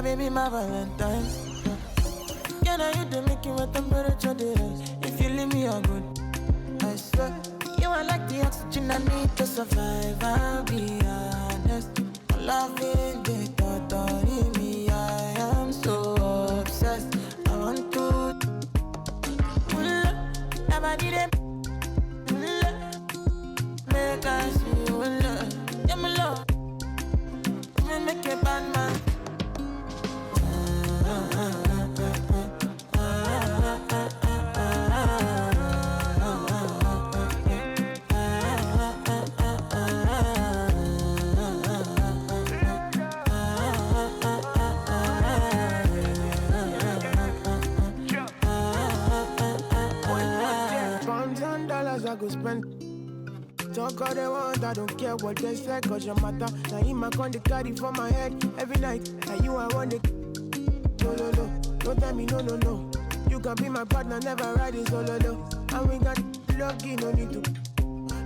baby, my Valentine. Can I you to make you a temperature rise? If you leave me a good, I swear. You are like the oxygen I need to survive. I'll be honest. Loving the thought of me, I am so obsessed. I want to never did it. Make us feel love. Yeah, my love. Make a bad man. I go spend. Talk all they want, I don't care what they say, cause your matter. Now in my con, they carry for my head every night. And you, I want it. No, no, no, don't tell me no, no, no. You can be my partner, never ride it solo, no. And we got lucky, no need to.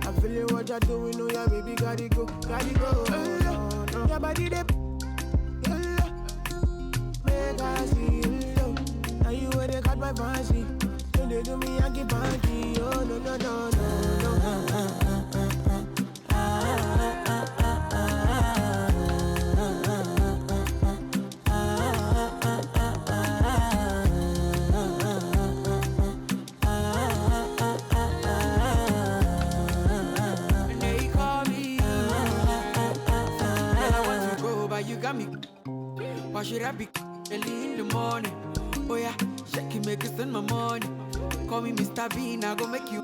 I'm feeling what you're doing, no, yeah, baby, gotta go, gotta go. Your body, they make us feel. Now you where they got my fancy. They do me Yankee Panky, oh no no no no no. And they call me you. I want to go, but you got me. Why should I be early in the morning? Oh yeah, shake it, make it send my money. Call me Mr. Bean, I go make you.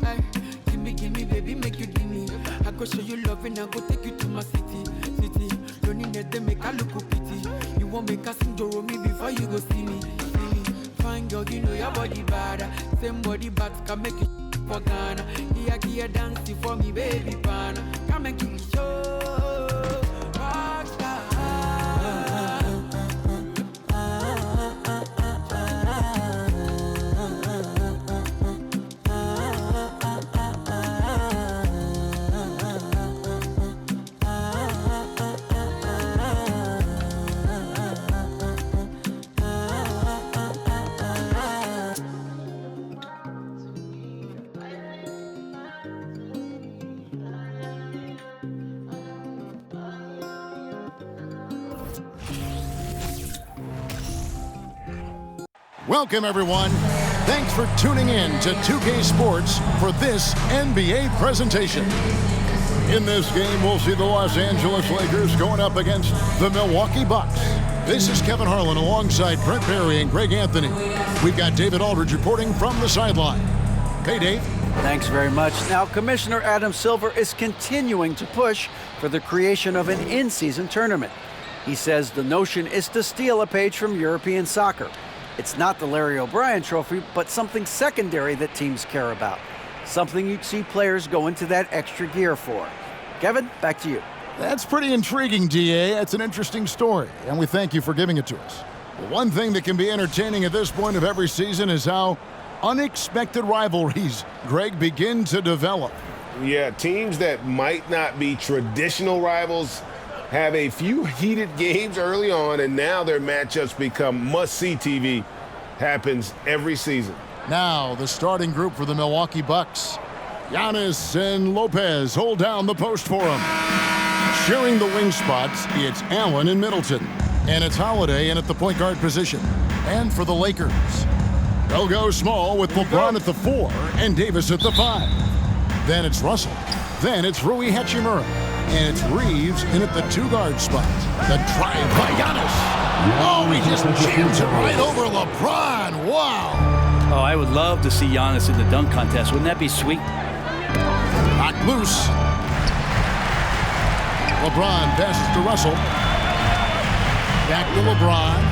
Ay, give me, baby, make you give me. I go show you love and I go take you to my city. Don't need that, make I look pity. You won't make us sing Jrue me before you go see me. Fine girl, you know your body bad. Same body but can make you for Ghana. Here, dance for me, baby, pana. Come make you show. Rockstar. Welcome, everyone. Thanks for tuning in to 2K Sports for this NBA presentation. In this game, we'll see the Los Angeles Lakers going up against the Milwaukee Bucks. This is Kevin Harlan alongside Brent Barry and Greg Anthony. We've got David Aldridge reporting from the sideline. Hey, Dave. Thanks very much. Now, Commissioner Adam Silver is continuing to push for the creation of an in-season tournament. He says the notion is to steal a page from European soccer. It's not the Larry O'Brien Trophy, but something secondary that teams care about. Something you'd see players go into that extra gear for. Kevin, back to you. That's pretty intriguing, DA. That's an interesting story, and we thank you for giving it to us. Well, one thing that can be entertaining at this point of every season is how unexpected rivalries, Greg, begin to develop. Yeah, teams that might not be traditional rivals have a few heated games early on, and now their matchups become must-see TV. Happens every season. Now, the starting group for the Milwaukee Bucks. Giannis and Lopez hold down the post for him. Sharing the wing spots, it's Allen and Middleton. And it's Holiday in at the point guard position. And for the Lakers, they'll go small with LeBron at the 4 and Davis at the 5. Then it's Russell. Then it's Rui Hachimura. And it's Reeves in at the 2-guard spot. The drive by Giannis. Oh, he just jams it right over LeBron. Wow. Oh, I would love to see Giannis in the dunk contest. Wouldn't that be sweet? Knocked loose. LeBron passes to Russell. Back to LeBron.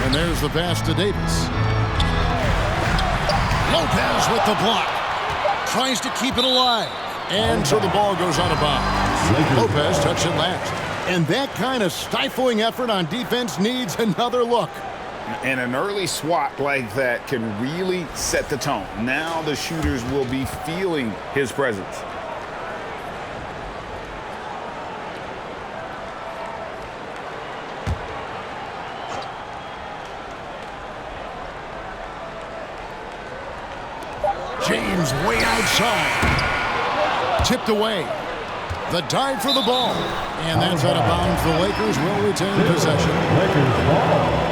And there's the pass to Davis. Lopez with the block. Tries to keep it alive. And so the ball goes out of bounds. Lopez touched it last. And that kind of stifling effort on defense needs another look. And an early swat like that can really set the tone. Now the shooters will be feeling his presence. James way outside. Tipped away. The dive for the ball. And that's out of bounds. The Lakers will retain possession. Lakers ball.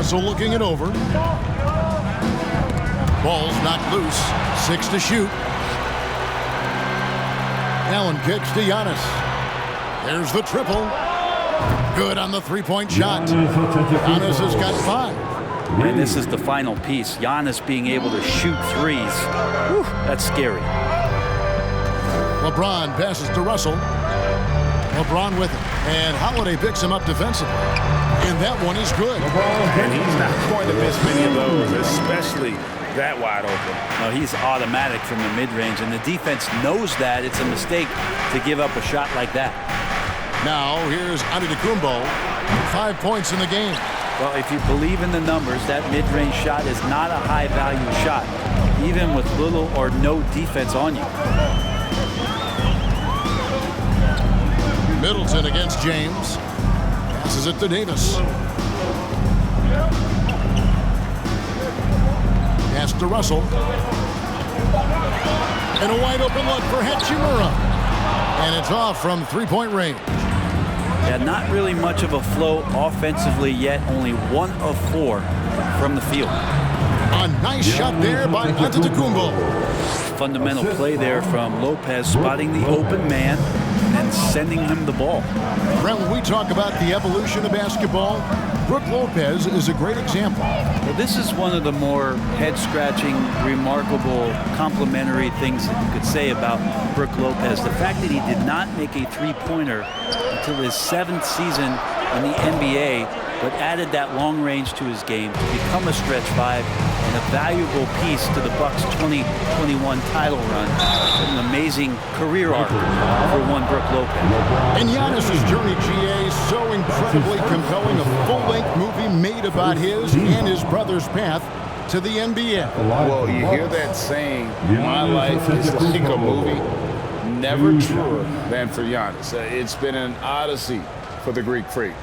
So looking it over. Ball's knocked loose. 6 to shoot. Allen kicks to Giannis. There's the triple. Good on the three-point shot. Giannis has got 5. And this is the final piece. Giannis being able to shoot threes. Whew, that's scary. LeBron passes to Russell. LeBron with it. And Holiday picks him up defensively. And that one is good. And he's not going to miss many of those, especially that wide open. No, he's automatic from the mid-range, and the defense knows that it's a mistake to give up a shot like that. Now here's Antetokounmpo. 5 points in the game. Well, if you believe in the numbers, that mid-range shot is not a high-value shot, even with little or no defense on you. Middleton against James. Passes it to Davis. Pass to Russell. And a wide open look for Hachimura. And it's off from three-point range. Yeah, not really much of a flow offensively yet. Only 1 of 4 from the field. A nice shot there by Antetokounmpo. Fundamental play there from Lopez, spotting the open man and sending him the ball. Brent, when we talk about the evolution of basketball, Brook Lopez is a great example. Well, this is one of the more head-scratching, remarkable, complimentary things that you could say about Brook Lopez. The fact that he did not make a three-pointer until his 7th season in the NBA, but added that long range to his game to become a stretch 5 and a valuable piece to the Bucks' 2021 title run. An amazing career arc for one Brook Lopez. And Giannis' journey, GA, so incredibly compelling. A full-length movie made about his and his brother's path to the NBA. Well, you hear that saying, my life is like a movie. Never truer than for Giannis. It's been an odyssey for the Greek freak.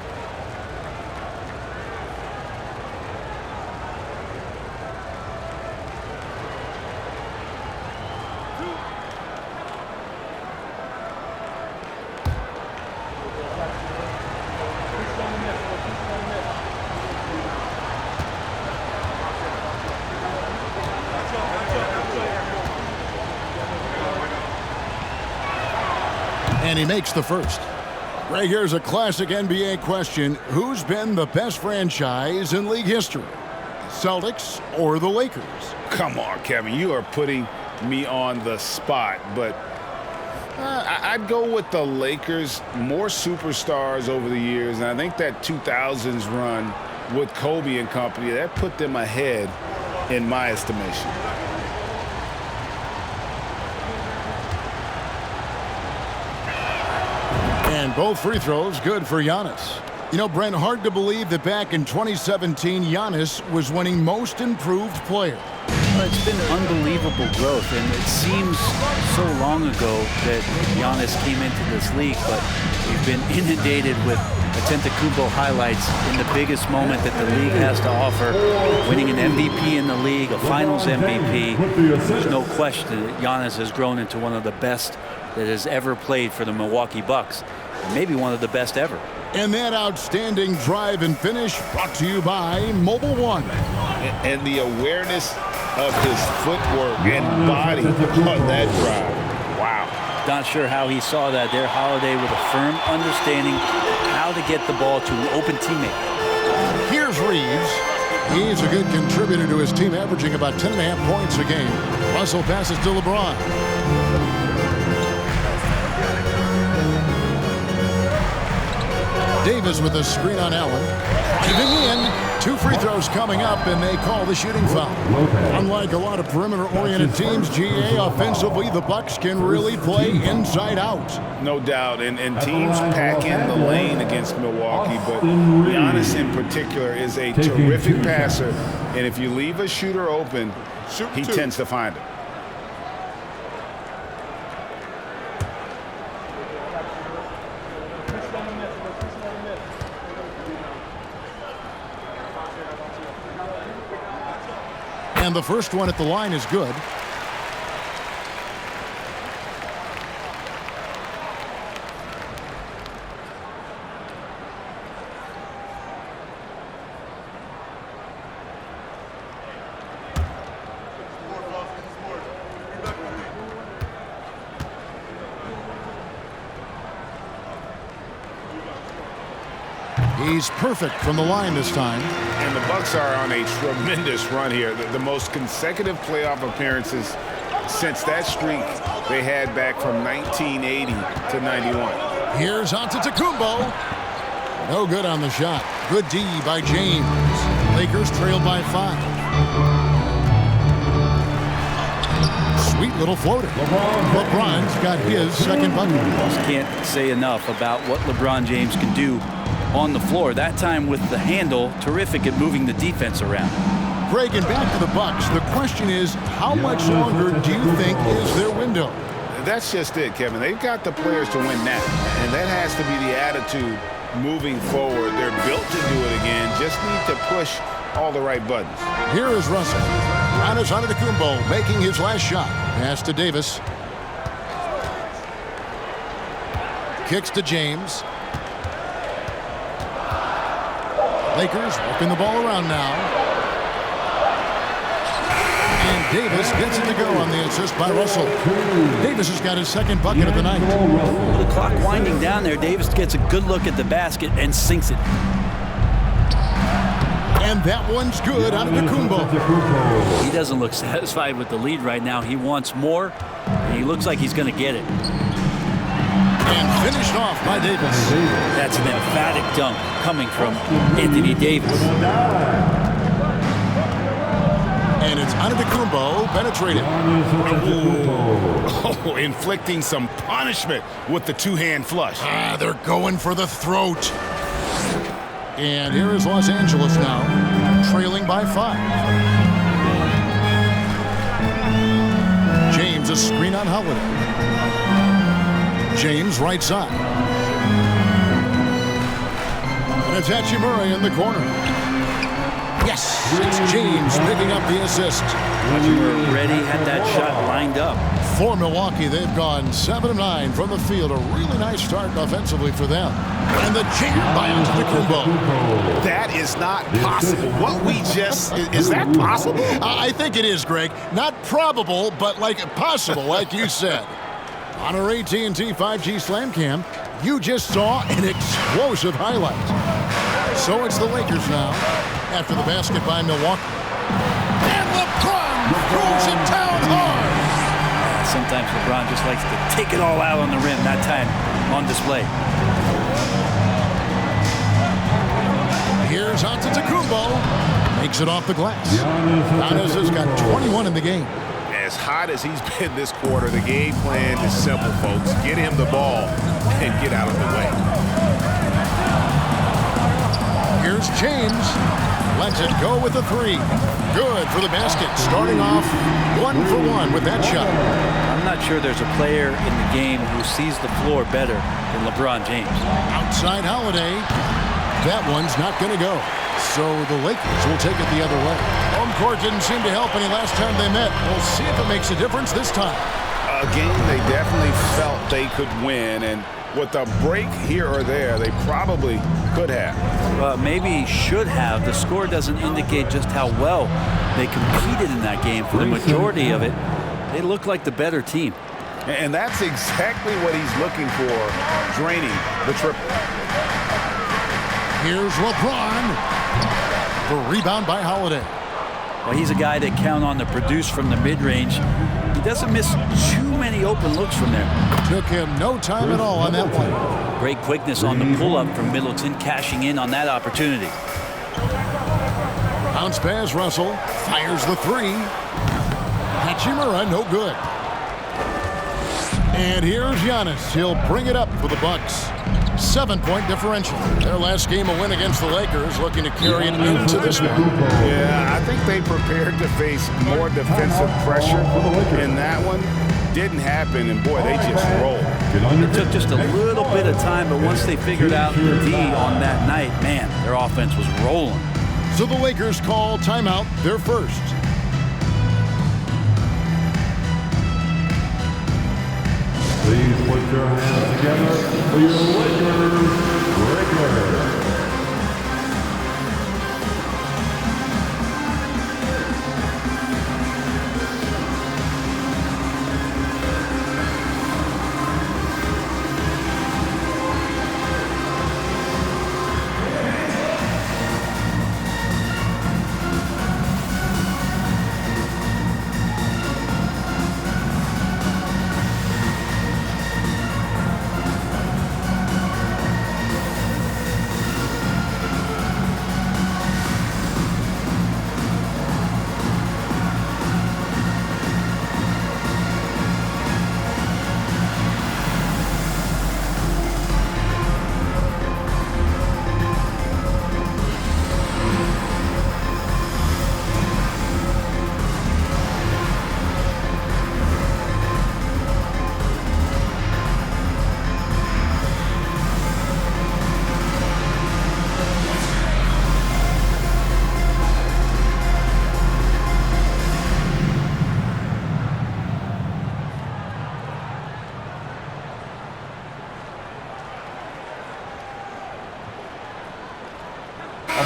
And he makes the first. Right, here's a classic NBA question. Who's been the best franchise in league history? Celtics or the Lakers? Come on, Kevin. You are putting me on the spot. But I'd go with the Lakers. More superstars over the years. And I think that 2000s run with Kobe and company, that put them ahead in my estimation. And both free throws good for Giannis. You know, Brent, hard to believe that back in 2017, Giannis was winning Most Improved Player. Well, it's been unbelievable growth, and it seems so long ago that Giannis came into this league, but we've been inundated with Antetokounmpo highlights in the biggest moment that the league has to offer, winning an MVP in the league, a Finals MVP. There's no question that Giannis has grown into one of the best that has ever played for the Milwaukee Bucks, and maybe one of the best ever. And that outstanding drive and finish brought to you by Mobile One. And the awareness of his footwork and body on that drive. Wow. Not sure how he saw that there. Holiday with a firm understanding how to get the ball to an open teammate. Here's Reeves. He's a good contributor to his team, averaging about 10.5 points a game. Russell passes to LeBron. Davis with a screen on Allen. Driving in. 2 free throws coming up, and they call the shooting foul. Unlike a lot of perimeter-oriented teams, GA, offensively, the Bucks can really play inside out. No doubt, and teams pack in the lane against Milwaukee, but Giannis in particular is a terrific passer And if you leave a shooter open, he tends to find it. And the first one at the line is good. He's perfect from the line this time. And the Bucks are on a tremendous run here. The most consecutive playoff appearances since that streak they had back from 1980 to 91. Here's Antetokounmpo. No good on the shot. Good D by James. Lakers trail by 5. Sweet little floater. LeBron's got his second bucket. Just can't say enough about what LeBron James can do on the floor. That time with the handle, terrific at moving the defense around. Greg, and back to the Bucks. The question is, how much longer do you think is their window? That's just it, Kevin. They've got the players to win now, and that has to be the attitude moving forward. They're built to do it again. Just need to push all the right buttons. Here is Russell. Giannis Antetokounmpo making his last shot. Pass to Davis. Kicks to James. Lakers working the ball around now. And Davis gets it to go on the assist by Russell. Davis has got his second bucket of the night. With the clock winding down there, Davis gets a good look at the basket and sinks it. And that one's good out of Antetokounmpo. He doesn't look satisfied with the lead right now. He wants more, and he looks like he's going to get it. And finished off by Davis. That's an emphatic dunk coming from Anthony Davis. And it's Antetokounmpo penetrating. Oh, inflicting some punishment with the two-hand flush. They're going for the throat. And here is Los Angeles now, trailing by 5. James, a screen on Holiday. James, right side. And it's Hachimura in the corner. Yes, it's James picking up the assist. Hachimura ready, had that shot lined up. For Milwaukee, they've gone 7 of 9 from the field. A really nice start offensively for them. And the jam by Antetokounmpo. That is not possible. What we just, is that possible? I think it is, Greg. Not probable, but like possible, like you said. On our AT&T 5G Slam Cam, you just saw an explosive highlight. So it's the Lakers now, after the basket by Milwaukee. And LeBron throws it down hard. Sometimes LeBron just likes to take it all out on the rim, that time on display. Here's Antetokounmpo. Makes it off the glass. Giannis has got 21 in the game. As hot as he's been this quarter, the game plan is simple, folks. Get him the ball and get out of the way. Here's James. Lets it go with a 3. Good for the basket. Starting off 1 for 1 with that shot. I'm not sure there's a player in the game who sees the floor better than LeBron James. Outside Holiday. That one's not going to go. So the Lakers will take it the other way. Home court didn't seem to help any last time they met. We'll see if it makes a difference this time. A game they definitely felt they could win, and with a break here or there, they probably could have. Maybe should have. The score doesn't indicate just how well they competed in that game. For the majority of it, they look like the better team. And that's exactly what he's looking for, draining the triple. Here's LeBron. The rebound by Holiday. Well, he's a guy that count on to produce from the mid-range. He doesn't miss too many open looks from there. Took him no time at all on that one. Great quickness on the pull-up from Middleton, cashing in on that opportunity. Bounce pass, Russell. Fires the 3. Hachimura, no good. And here's Giannis. He'll bring it up for the Bucks. 7-point differential. Their last game, a win against the Lakers, looking to carry it into this one. Yeah, I think they prepared to face more defensive pressure in that one. Didn't happen, and boy, they just rolled. It took just a little bit of time, but once they figured out the D on that night, man, their offense was rolling. So the Lakers call timeout, their first. Please put your hands together for your Lakers breaker.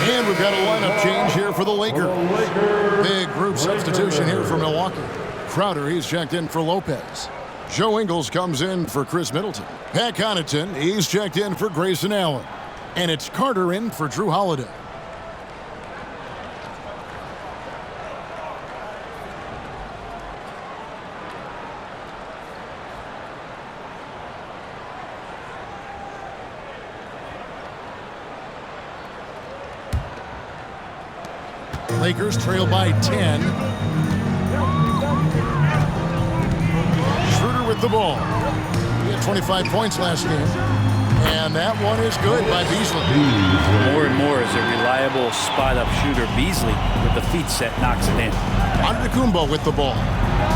And we've got a lineup change here for the Lakers. Big group substitution here for Milwaukee. Crowder, he's checked in for Lopez. Joe Ingles comes in for Chris Middleton. Pat Connaughton, he's checked in for Grayson Allen. And it's Carter in for Jrue Holiday. Lakers trail by 10. Schroeder with the ball. He had 25 points last game. And that one is good by Beasley. More and more as a reliable spot-up shooter. Beasley with the feet set knocks it in. Antetokounmpo with the ball.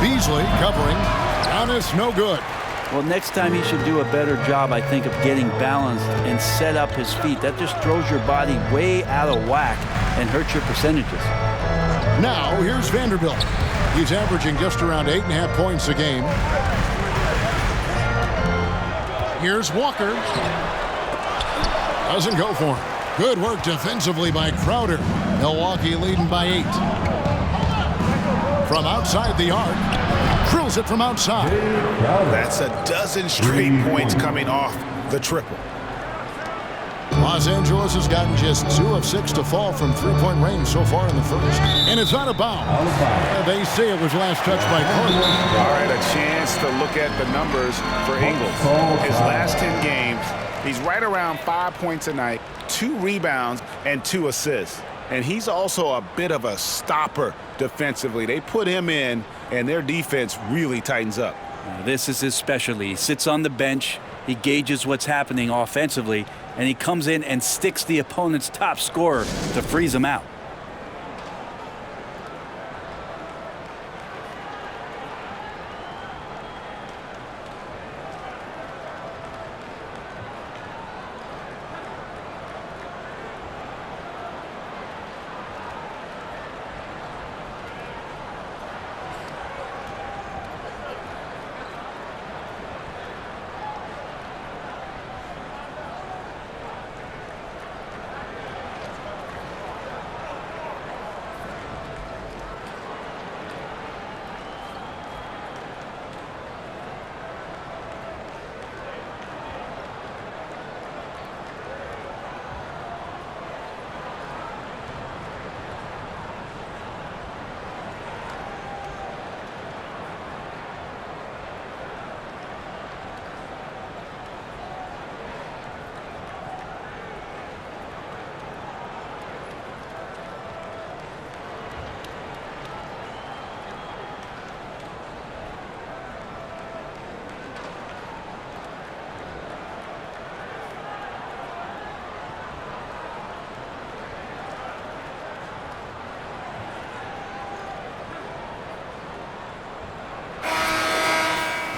Beasley covering. Giannis no good. Well, next time he should do a better job, I think, of getting balanced and set up his feet. That just throws your body way out of whack and hurts your percentages. Now, here's Vanderbilt. He's averaging just around 8.5 points a game. Here's Walker. Doesn't go for him. Good work defensively by Crowder. Milwaukee leading by 8. From outside the arc. Drills it from outside. That's a dozen straight points coming off the triple. Los Angeles has gotten just 2 of 6 to fall from three-point range so far in the first. And it's out of bounds. They say it was last touched by Carter. All right, a chance to look at the numbers for Ingles. His last 10 games, he's right around 5 points a night, 2 rebounds, and 2 assists. And he's also a bit of a stopper defensively. They put him in, and their defense really tightens up. This is his specialty. He sits on the bench, he gauges what's happening offensively, and he comes in and sticks the opponent's top scorer to freeze him out.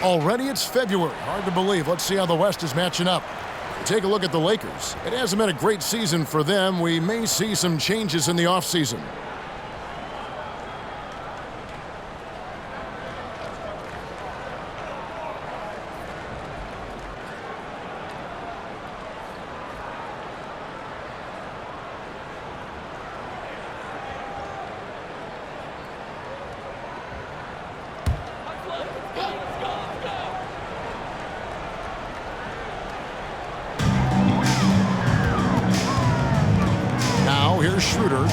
Already it's February. Hard to believe. Let's see how the West is matching up. Take a look at the Lakers. It hasn't been a great season for them. We may see some changes in the offseason. Here's Jrue.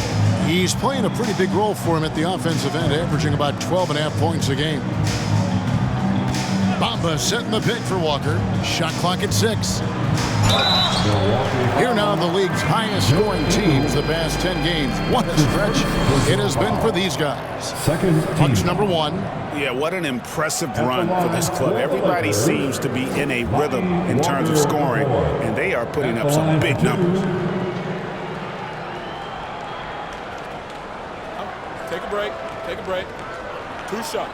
He's playing a pretty big role for him at the offensive end, averaging about 12.5 points a game. Bamba setting the pick for Walker. Shot clock at 6. Here now the league's highest scoring teams the past 10 games. What a stretch it has been for these guys. Bucks number 1. Yeah, what an impressive run for this club. Everybody seems to be in a rhythm in terms of scoring, and they are putting up some big numbers. Take a break. 2 shots.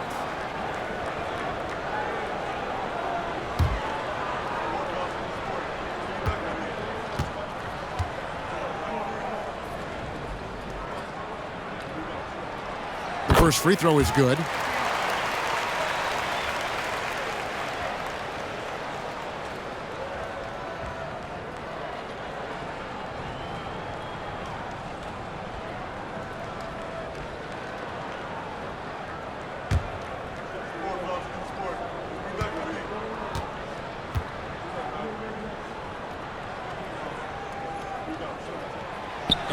The first free throw is good.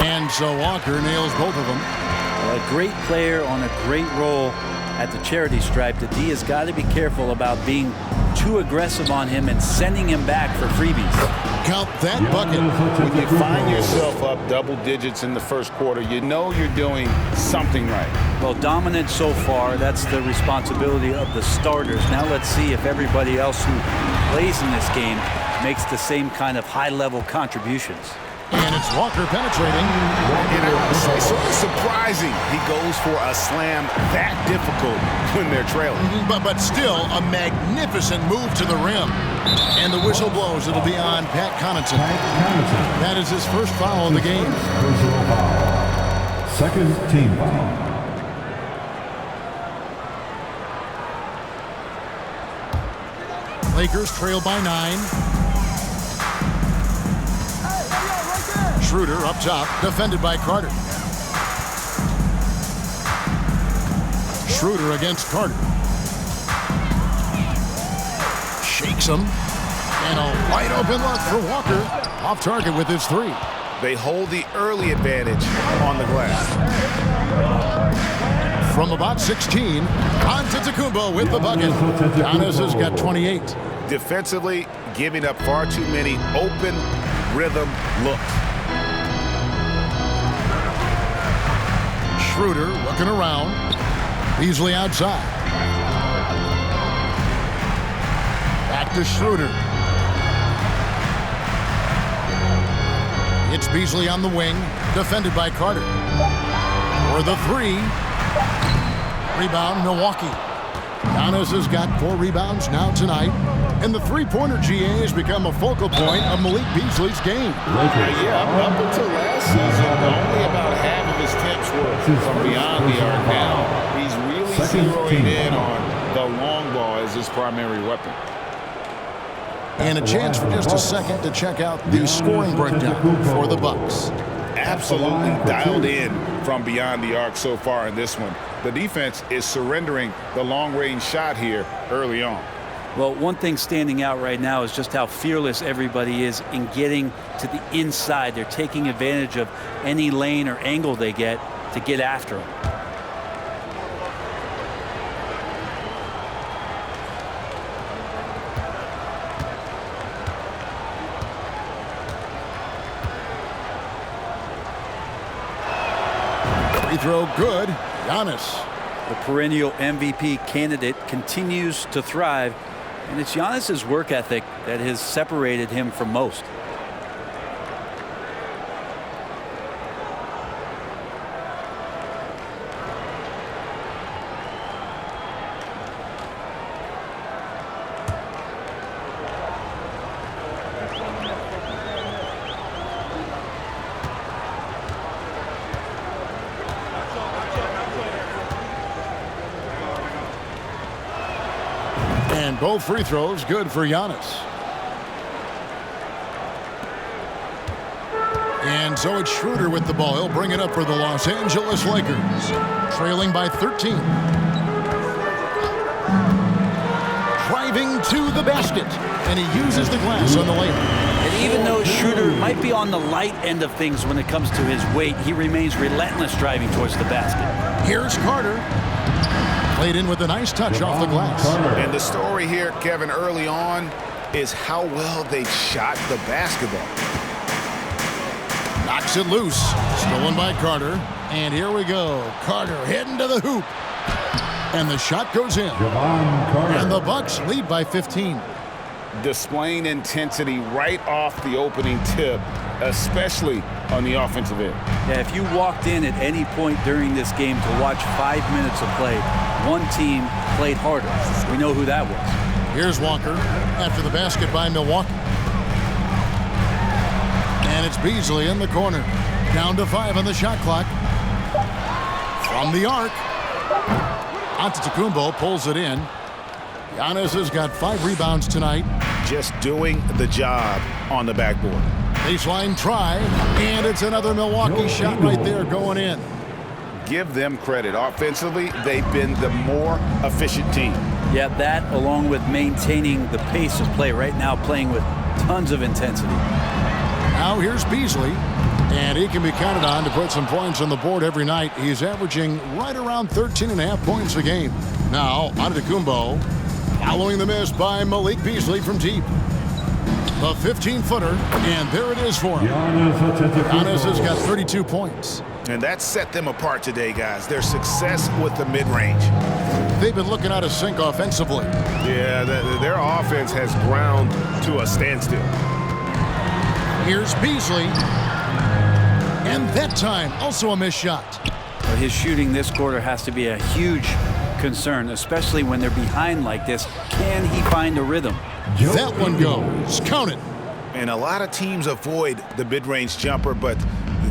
And so Walker nails both of them. A great player on a great role at the charity stripe. The D has got to be careful about being too aggressive on him and sending him back for freebies. Count that bucket. When you find yourself up double digits in the first quarter, you know you're doing something right. Well, dominant so far. That's the responsibility of the starters. Now let's see if everybody else who plays in this game makes the same kind of high-level contributions. And it's Walker penetrating. It's sort of surprising he goes for a slam that difficult when they're trailing. But still a magnificent move to the rim. And the whistle blows. It'll be on Pat Connaughton. That is his first foul of the game. Personal foul. Second team foul. Lakers trail by 9. Jrue up top, defended by Carter. Jrue against Carter. Shakes him. And a wide open look for Walker. Off target with his 3. They hold the early advantage on the glass. From about 16, Antetokounmpo with the bucket. Giannis has got 28. Defensively, giving up far too many open rhythm looks. Jrue looking around. Beasley outside. Back to Jrue. It's Beasley on the wing, defended by Carter. For the 3. Rebound, Milwaukee. Giannis has got 4 rebounds now tonight. And the three-pointer GA has become a focal point of Malik Beasley's game. Up until last season, only about half of his attempts were from beyond the arc. Now he's really zeroing in on the long ball as his primary weapon. And a chance for just a second to check out the scoring breakdown for the Bucks. Absolutely dialed in from beyond the arc so far in this one. The defense is surrendering the long-range shot here early on. Well, one thing standing out right now is just how fearless everybody is in getting to the inside. They're taking advantage of any lane or angle they get to get after them. Free throw good. Giannis. The perennial MVP candidate continues to thrive, and it's Giannis's work ethic that has separated him from most. And both free throws good for Giannis. And so it's Jrue with the ball. He'll bring it up for the Los Angeles Lakers, trailing by 13. Driving to the basket, and he uses the glass on the layup. And even though Jrue might be on the light end of things when it comes to his weight, he remains relentless driving towards the basket. Here's Carter. Played in with a nice touch off the glass. And the story here, Kevin, early on is how well they shot the basketball. Knocks it loose. Stolen by Carter. And here we go. Carter heading to the hoop. And the shot goes in. And the Bucks lead by 15. Displaying intensity right off the opening tip, especially on the offensive end. Yeah, if you walked in at any point during this game to watch 5 minutes of play, one team played harder. We know who that was. Here's Walker after the basket by Milwaukee. And it's Beasley in the corner. Down to 5 on the shot clock. From the arc. Antetokounmpo pulls it in. Giannis has got 5 rebounds tonight. Just doing the job on the backboard. Baseline try, and it's another Milwaukee shot right there going in. Give them credit. Offensively, they've been the more efficient team. Yeah, that along with maintaining the pace of play right now, playing with tons of intensity. Now here's Beasley, and he can be counted on to put some points on the board every night. He's averaging right around 13.5 points a game. Now, Antetokounmpo, following the miss by Malik Beasley from deep. The 15-footer, and there it is for him. Giannis has got 32 points. And that set them apart today, guys. Their success with the mid-range. They've been looking out of sync offensively. Yeah, their offense has ground to a standstill. Here's Beasley. And that time, also a missed shot. But his shooting this quarter has to be a huge concern, especially when they're behind like this. Can he find a rhythm? That one goes. Count it. And a lot of teams avoid the mid-range jumper, but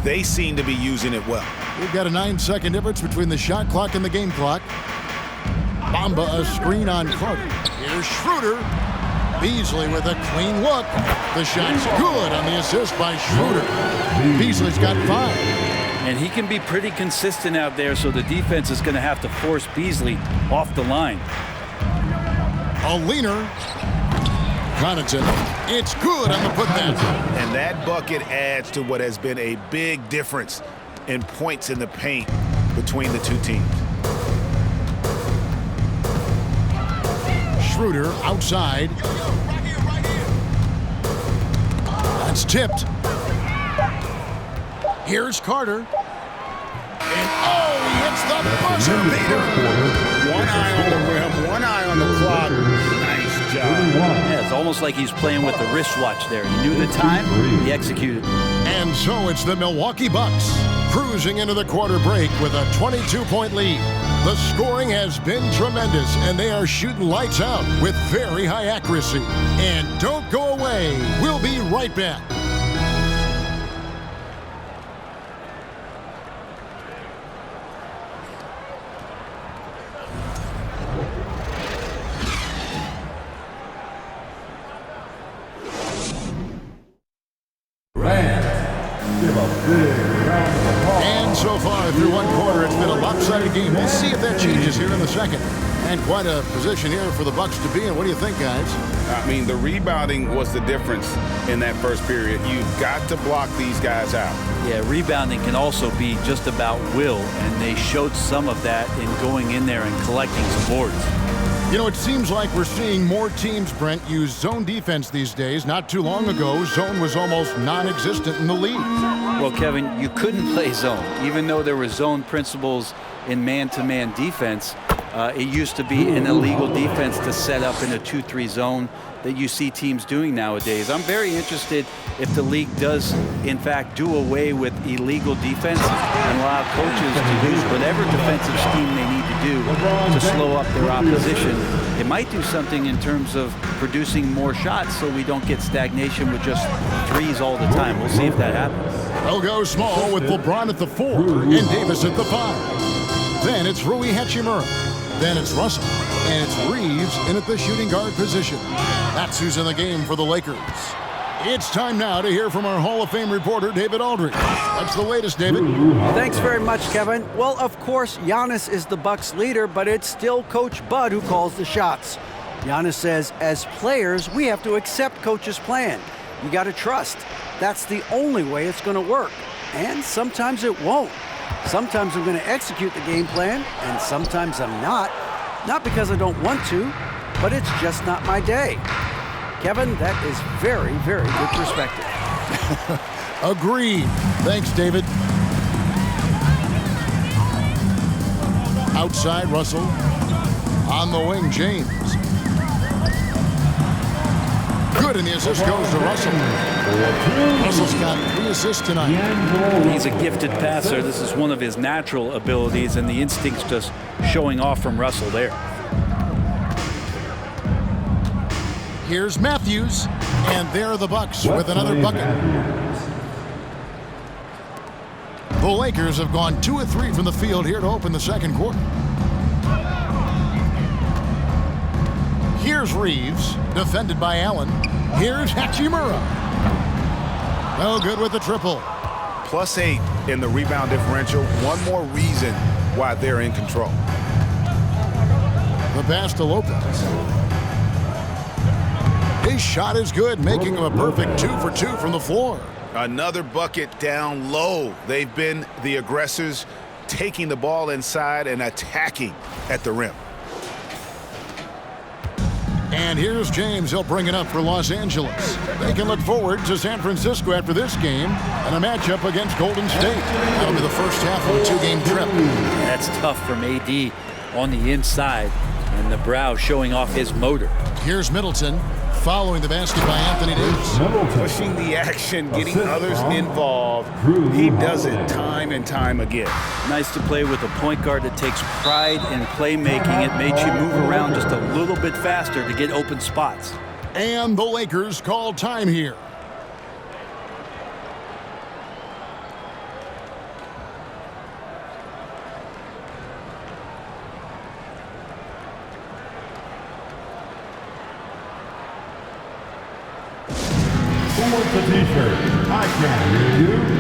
they seem to be using it well. We've got a 9-second difference between the shot clock and the game clock. Bamba a screen on Carter. Here's Jrue. Beasley with a clean look. The shot's good on the assist by Jrue. Beasley's got 5. And he can be pretty consistent out there, so the defense is going to have to force Beasley off the line. A leaner. Connaughton. It's good on the putback. And that bucket adds to what has been a big difference in points in the paint between the two teams. Jrue outside. That's tipped. Here's Carter. And oh, he hits the buzzer beater. One eye on the rim, one eye on the clock. Nice job. Yeah, it's almost like he's playing with the wristwatch there. He knew the time, he executed. And so it's the Milwaukee Bucks cruising into the quarter break with a 22-point lead. The scoring has been tremendous, and they are shooting lights out with very high accuracy. And don't go away. We'll be right back. And so far through one quarter, it's been a lopsided game. We'll see if that changes here in the second. And quite a position here for the Bucks to be in. What do you think, guys? I mean, the rebounding was the difference in that first period. You've got to block these guys out. Yeah, rebounding can also be just about will, and they showed some of that in going in there and collecting some boards. You know, it seems like we're seeing more teams, Brent, use zone defense these days. Not too long ago, zone was almost non-existent in the league. Well, Kevin, you couldn't play zone. Even though there were zone principles in man-to-man defense, it used to be an illegal defense to set up in a 2-3 zone that you see teams doing nowadays. I'm very interested if the league does, in fact, do away with illegal defense and allow coaches to use whatever defensive scheme they need to do to slow up their opposition. It might do something in terms of producing more shots so we don't get stagnation with just threes all the time. We'll see if that happens. They'll go small with LeBron at the 4 and Davis at the 5. Then it's Rui Hachimura. Then it's Russell. And it's Reeves in at the shooting guard position. That's who's in the game for the Lakers. It's time now to hear from our Hall of Fame reporter, David Aldridge. What's the latest, David? Thanks very much, Kevin. Well, of course, Giannis is the Bucks leader, but it's still Coach Bud who calls the shots. Giannis says, as players, we have to accept Coach's plan. You got to trust. That's the only way it's going to work. And sometimes it won't. Sometimes I'm going to execute the game plan, and sometimes I'm not. Not because I don't want to, but it's just not my day. Kevin, that is very, very good perspective. Agreed. Thanks, David. Outside, Russell. On the wing, James. Good, and the assist goes to Russell. Russell's got 3 assists tonight. He's a gifted passer. This is one of his natural abilities, and the instinct's just showing off from Russell there. Here's Matthews, and there are the Bucks with another bucket. The Lakers have gone 2 of 3 from the field here to open the second quarter. Here's Reeves, defended by Allen. Here's Hachimura. No good with the triple. +8 in the rebound differential. One more reason why they're in control. The pass to Lopez. His shot is good, making him a perfect 2 for 2 from the floor. Another bucket down low. They've been the aggressors, taking the ball inside and attacking at the rim. And here's James. He'll bring it up for Los Angeles. They can look forward to San Francisco after this game and a matchup against Golden State. That'll be the first half of a 2-game trip. That's tough from AD on the inside, and the brow showing off his motor. Here's Middleton following the basket by Anthony Davis. Pushing the action, getting others involved. He does it time and time again. Nice to play with a point guard that takes pride in playmaking. It makes you move around just a little bit faster to get open spots. And the Lakers call time here. Who wants a t-shirt? I can hear you.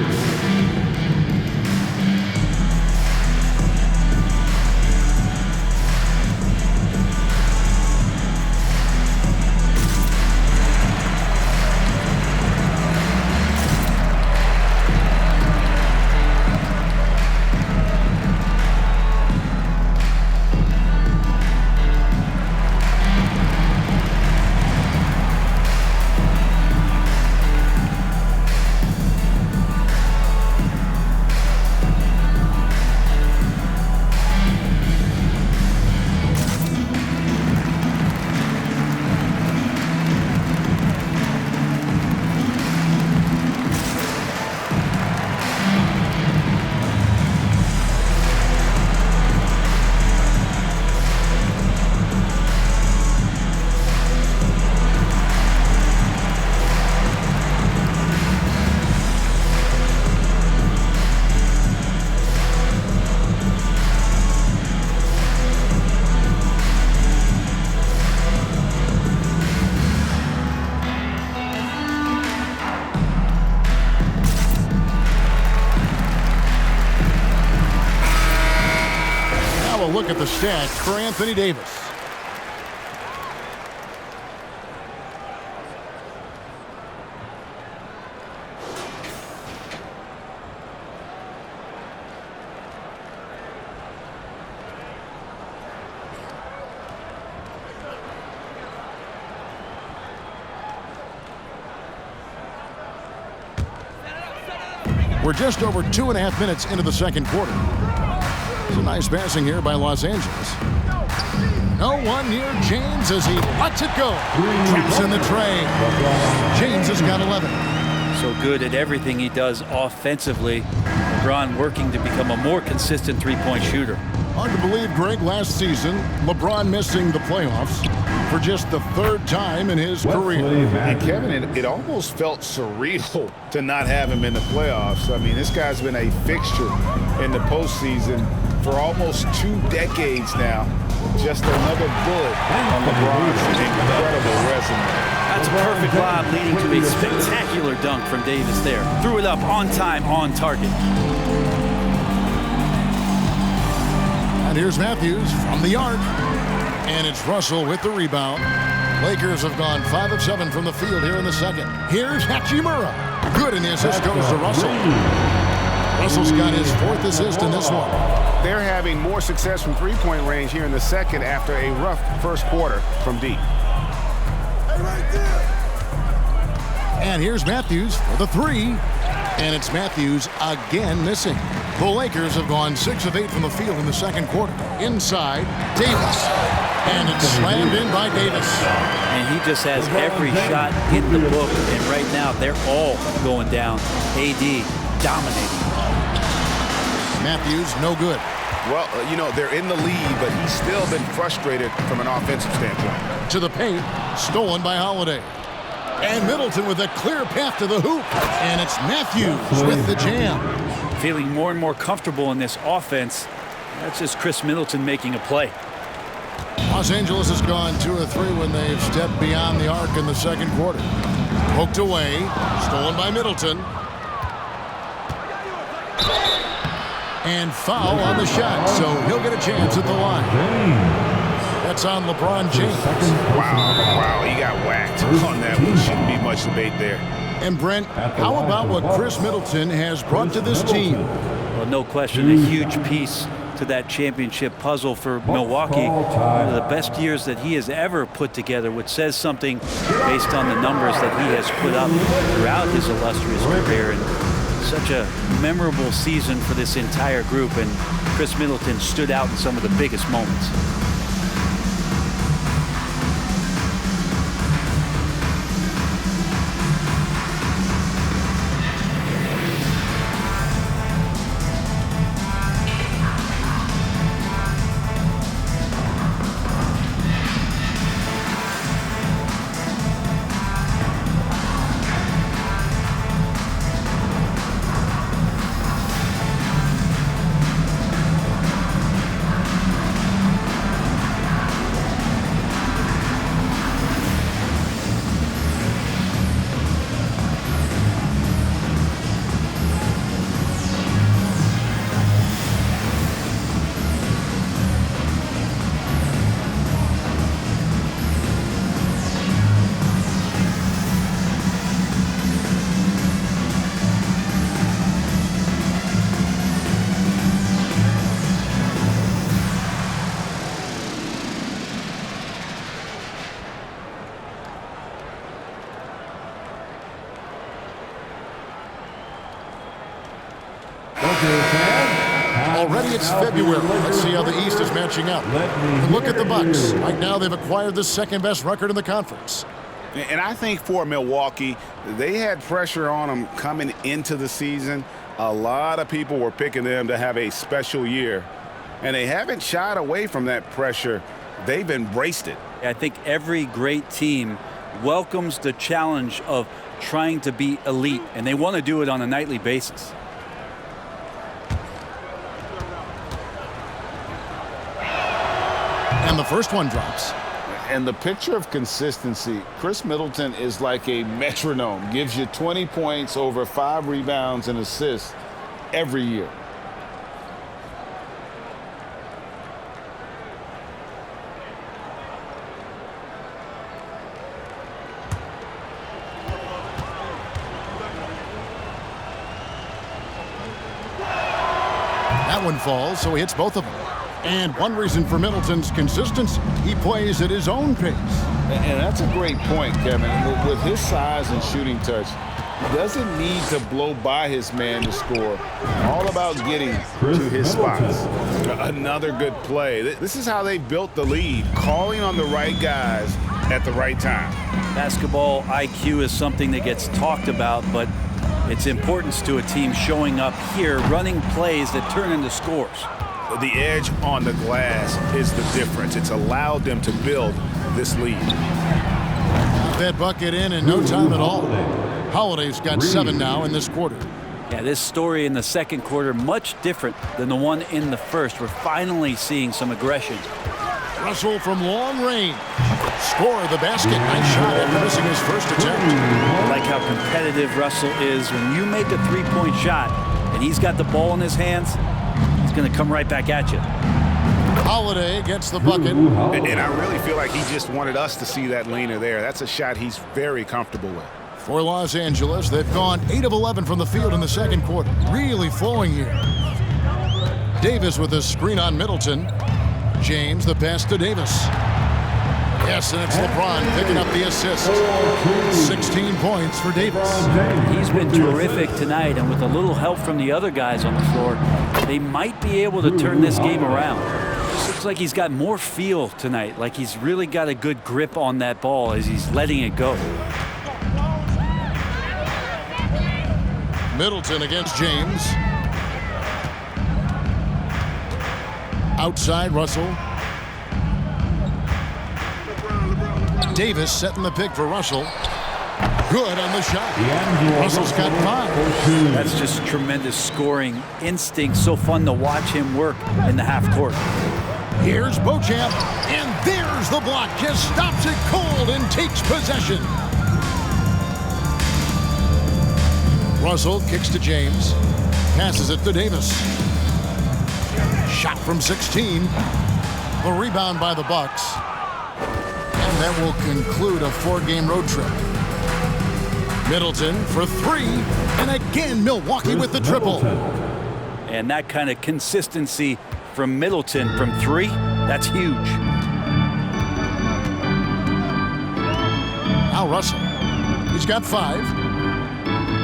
Look at the stats for Anthony Davis. We're just over 2.5 minutes into the second quarter. It's a nice passing here by Los Angeles. No one near James as he lets it go. Traps in the tray. James has got 11. So good at everything he does offensively. LeBron working to become a more consistent three-point shooter. Hard to believe, Greg, last season, LeBron missing the playoffs for just the 3rd time in his career. And Kevin, it almost felt surreal to not have him in the playoffs. I mean, this guy's been a fixture in the postseason. for almost 2 decades now. Just another bullet on LeBron's incredible resume. That's a perfect lob leading to a spectacular dunk from Davis there. Threw it up on time, on target. And here's Matthews from the arc. And it's Russell with the rebound. Lakers have gone 5 of 7 from the field here in the second. Here's Hachimura. Good, and the assist goes to Russell. Russell's got his 4th assist in this one. They're having more success from three-point range here in the second after a rough first quarter from deep. And here's Matthews for the 3. And it's Matthews again missing. The Lakers have gone 6 of 8 from the field in the second quarter. Inside, Davis. And it's slammed in by Davis. And he just has every shot in the book. And right now, they're all going down. AD dominating. Matthews, no good. Well, you know, they're in the lead, but he's still been frustrated from an offensive standpoint. To the paint, stolen by Holiday. And Middleton with a clear path to the hoop. And it's Matthews with the jam. Feeling more and more comfortable in this offense. That's just Chris Middleton making a play. Los Angeles has gone 2 of 3 when they've stepped beyond the arc in the second quarter. Poked away, stolen by Middleton. And foul on the shot, so he'll get a chance at the line. That's on LeBron James. Wow, he got whacked on that one. Shouldn't be much debate there. And Brent, how about what Chris Middleton has brought to this team? Well, no question, a huge piece to that championship puzzle for Milwaukee. One of the best years that he has ever put together, which says something based on the numbers that he has put up throughout his illustrious career. And such a memorable season for this entire group, and Chris Middleton stood out in some of the biggest moments. Already it's February. Let's see how the East is matching up. And look at the Bucks. Right now they've acquired the second-best record in the conference. And I think for Milwaukee, they had pressure on them coming into the season. A lot of people were picking them to have a special year. And they haven't shied away from that pressure. They've embraced it. I think every great team welcomes the challenge of trying to be elite, and they want to do it on a nightly basis. And the first one drops. And the picture of consistency, Chris Middleton is like a metronome. Gives you 20 points, over 5 rebounds and assists every year. That one falls, so he hits both of them. And one reason for Middleton's consistency, he plays at his own pace. And that's a great point, Kevin. With his size and shooting touch, he doesn't need to blow by his man to score. All about getting to his spots. Another good play. This is how they built the lead, calling on the right guys at the right time. Basketball IQ is something that gets talked about, but its importance to a team showing up here, running plays that turn into scores. The edge on the glass is the difference. It's allowed them to build this lead. Got that bucket in no time at all. Holiday's got 7 now in this quarter. Yeah, this story in the second quarter much different than the one in the first. We're finally seeing some aggression. Russell from long range. Score the basket. Nice shot after missing his first attempt. I like how competitive Russell is. When you make a three-point shot and he's got the ball in his hands, he's going to come right back at you. Holiday gets the bucket. And I really feel like he just wanted us to see that leaner there. That's a shot he's very comfortable with. For Los Angeles, they've gone 8 of 11 from the field in the second quarter. Really flowing here. Davis with a screen on Middleton. James, the pass to Davis. Yes, and it's LeBron picking up the assist. 16 points for Davis. He's been terrific tonight, and with a little help from the other guys on the floor, they might be able to turn this game around. It looks like he's got more feel tonight, like he's really got a good grip on that ball as he's letting it go. Middleton against James. Outside Russell. Davis setting the pick for Russell. Good on the shot. Russell's got 5. That's just tremendous scoring instinct. So fun to watch him work in the half court. Here's Beauchamp, and there's the block. Just stops it cold and takes possession. Russell kicks to James. Passes it to Davis. Shot from 16. The rebound by the Bucks. And that will conclude a 4-game road trip. Middleton for 3. And again, Milwaukee with the triple. And that kind of consistency from Middleton from 3, that's huge. Now Russell. He's got 5.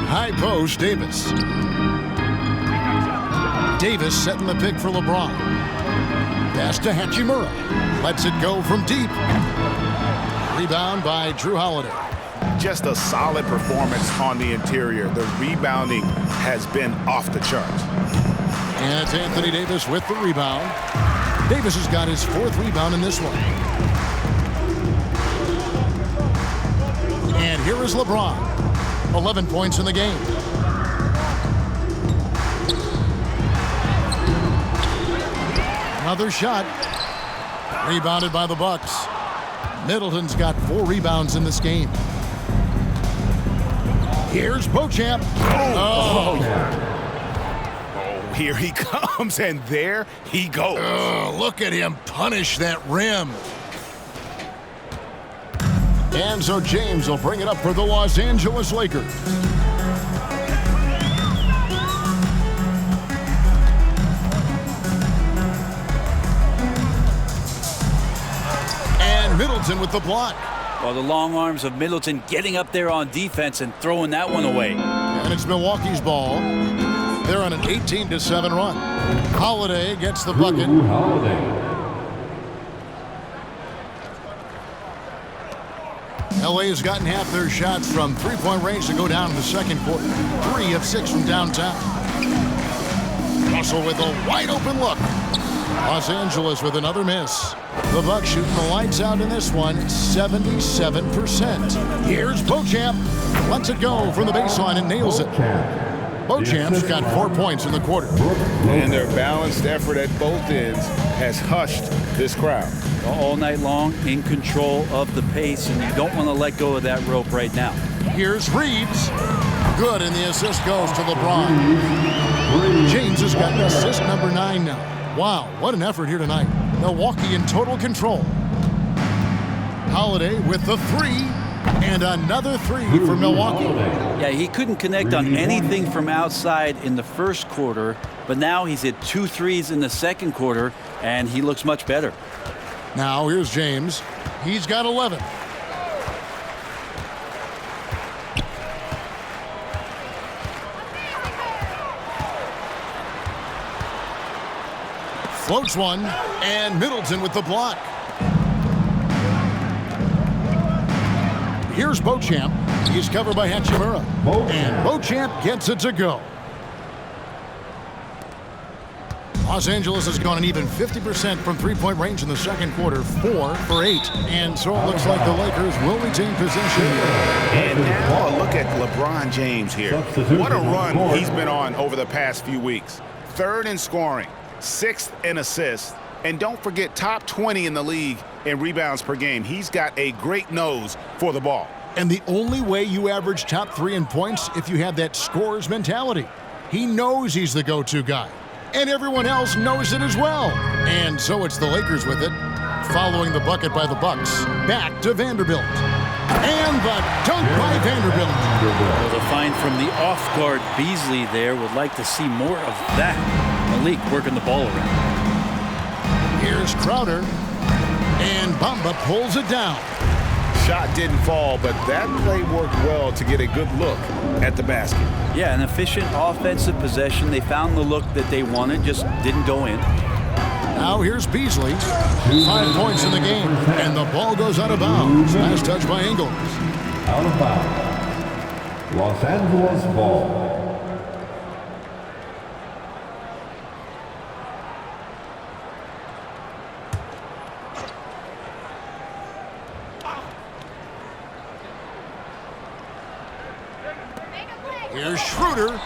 High post, Davis. Davis setting the pick for LeBron. Pass to Hachimura. Lets it go from deep. Rebound by Jrue Holiday. Just a solid performance on the interior. The rebounding has been off the charts. And it's Anthony Davis with the rebound. Davis has got his 4th rebound in this one. And here is LeBron. 11 points in the game. Another shot. Rebounded by the Bucks. Middleton's got 4 rebounds in this game. Here's Beauchamp. Oh. Here he comes, and there he goes. Look at him punish that rim. And so James will bring it up for the Los Angeles Lakers. And Middleton with the block. Well, the long arms of Middleton getting up there on defense and throwing that one away. And it's Milwaukee's ball. They're on an 18-7 run. Holiday gets the bucket. LA has gotten half their shots from 3-point range to go down in the second quarter. 3 of 6 from downtown. Russell with a wide open look. Los Angeles with another miss. The Bucks shooting the lights out in this one, 77%. Here's Beauchamp. Lets it go from the baseline and nails it. Beauchamp's got 4 points in the quarter. And their balanced effort at both ends has hushed this crowd. All night long, in control of the pace, and you don't want to let go of that rope right now. Here's Reeves. Good, and the assist goes to LeBron. James has got assist number 9 now. Wow, what an effort here tonight. Milwaukee in total control. Holiday with the 3, and another 3 for Milwaukee. Yeah, he couldn't connect on anything from outside in the first quarter, but now he's hit 2 threes in the second quarter, and he looks much better. Now here's James. He's got 11. Floats one, and Middleton with the block. Here's Beauchamp. He's covered by Hachimura. And Beauchamp gets it to go. Los Angeles has gone an even 50% from three-point range in the second quarter, 4 for 8. And so it looks like the Lakers will retain possession here. And now a look at LeBron James here. What a run he's been on over the past few weeks. 3rd in scoring, 6th in assists, and don't forget top 20 in the league in rebounds per game. He's got a great nose for the ball. And the only way you average top 3 in points if you have that scorer's mentality. He knows he's the go-to guy. And everyone else knows it as well. And so it's the Lakers with it, following the bucket by the Bucks. Back to Vanderbilt. And the dunk by Vanderbilt. Well, the find from the off-guard Beasley there. Would like to see more of that. Malik working the ball around. Here's Crowder. And Bamba pulls it down. Shot didn't fall, but that play worked well to get a good look at the basket. Yeah, an efficient offensive possession. They found the look that they wanted, just didn't go in. Now here's Beasley. 5 points in the game, and the ball goes out of bounds. Last touch by Ingles. Out of bounds. Los Angeles ball. Here's Schroeder.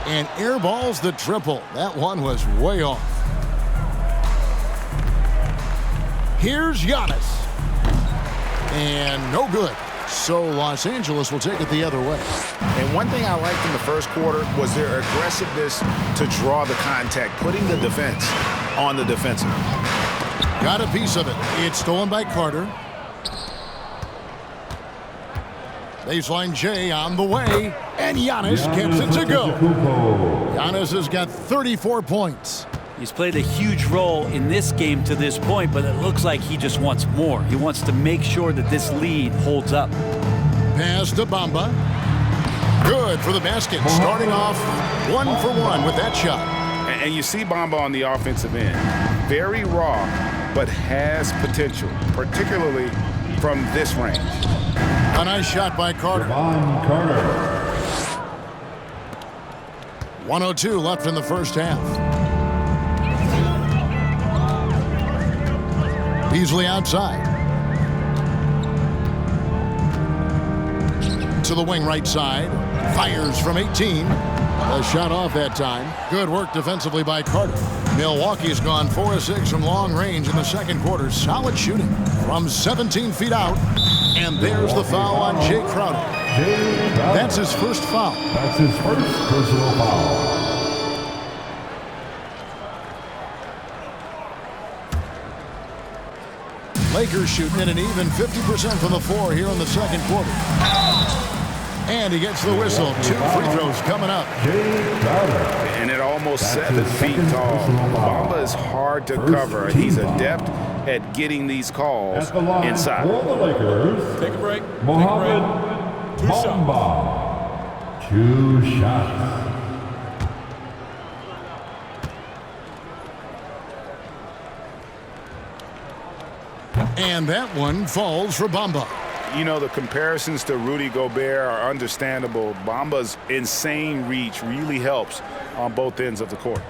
And airballs the triple. That one was way off. Here's Giannis. And no good. So Los Angeles will take it the other way. And one thing I liked in the first quarter was their aggressiveness to draw the contact, putting the defense on the defensive. Got a piece of it. It's stolen by Carter. Baseline J on the way, and Giannis gets it to go. Giannis has got 34 points. He's played a huge role in this game to this point, but it looks like he just wants more. He wants to make sure that this lead holds up. Pass to Bamba. Good for the basket. Starting off 1 for 1 with that shot. And you see Bamba on the offensive end. Very raw, but has potential, particularly from this range. A nice shot by Carter. Devon Carter. 1:02 left in the first half. Beasley outside. To the wing right side. Fires from 18. A shot off that time. Good work defensively by Carter. Milwaukee's gone 4 of 6 from long range in the second quarter. Solid shooting from 17 feet out. And there's the foul on Jay Crowder. That's his first foul. That's his first personal foul. Lakers shooting at an even 50% from the floor here in the second quarter. And he gets the whistle. 2 free throws coming up. And at almost 7 feet tall, Bamba is hard to cover. He's adept at getting these calls inside. For the Lakers, Take a break. Mohamed Take a break. 2 shots. Bamba. 2 shots. And that one falls for Bamba. You know, the comparisons to Rudy Gobert are understandable. Bamba's insane reach really helps on both ends of the court.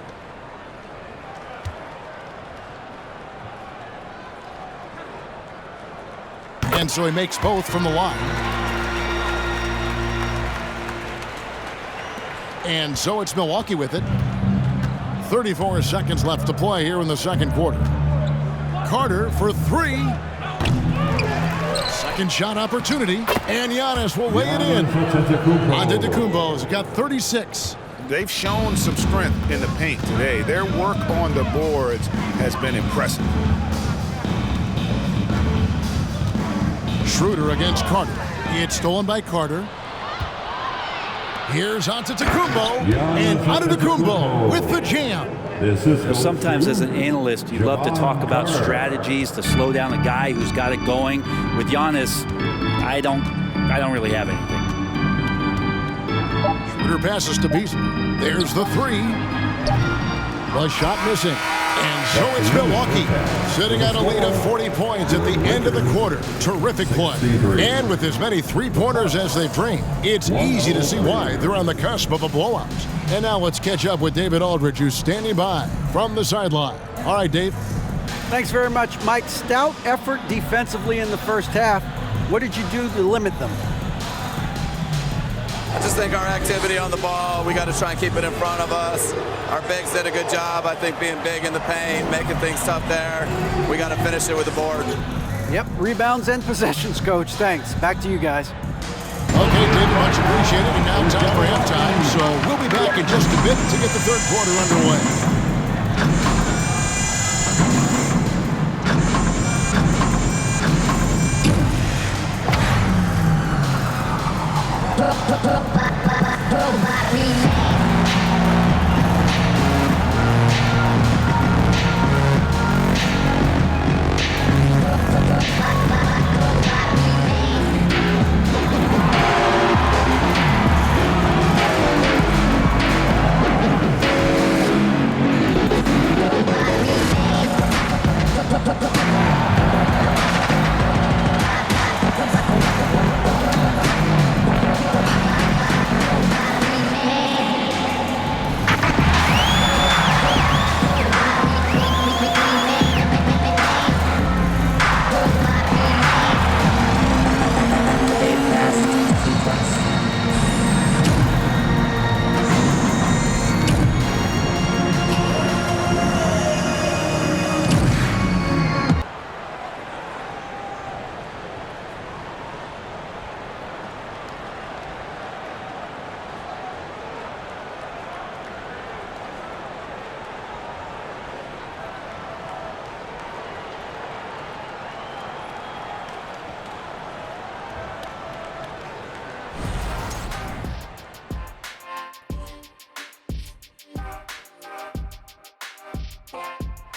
And so he makes both from the line. And so it's Milwaukee with it. 34 seconds left to play here in the second quarter. Carter for 3. Second shot opportunity. And Giannis will lay it in. Antetokounmpo's got 36. They've shown some strength in the paint today. Their work on the boards has been impressive. Schroeder against Carter. It's stolen by Carter. Here's Antetokounmpo. And Antetokounmpo with the jam. Sometimes as an analyst, you love to talk about strategies to slow down a guy who's got it going. With Giannis, I don't really have anything. Schroeder passes to Beasley. There's the 3. The shot missing. And so it's Milwaukee, sitting at a lead of 40 points at the end of the quarter. Terrific play. And with as many three-pointers as they've drained, it's easy to see why they're on the cusp of a blowout. And now let's catch up with David Aldridge, who's standing by from the sideline. All right, Dave. Thanks very much, Mike. Stout effort defensively in the first half. What did you do to limit them? I just think our activity on the ball, we got to try and keep it in front of us. Our bigs did a good job, I think, being big in the paint, making things tough there. We got to finish it with the board. Yep, rebounds and possessions, Coach. Thanks. Back to you guys. Okay, David, much appreciated. And now time for halftime. So we'll be back in just a bit to get the third quarter underway.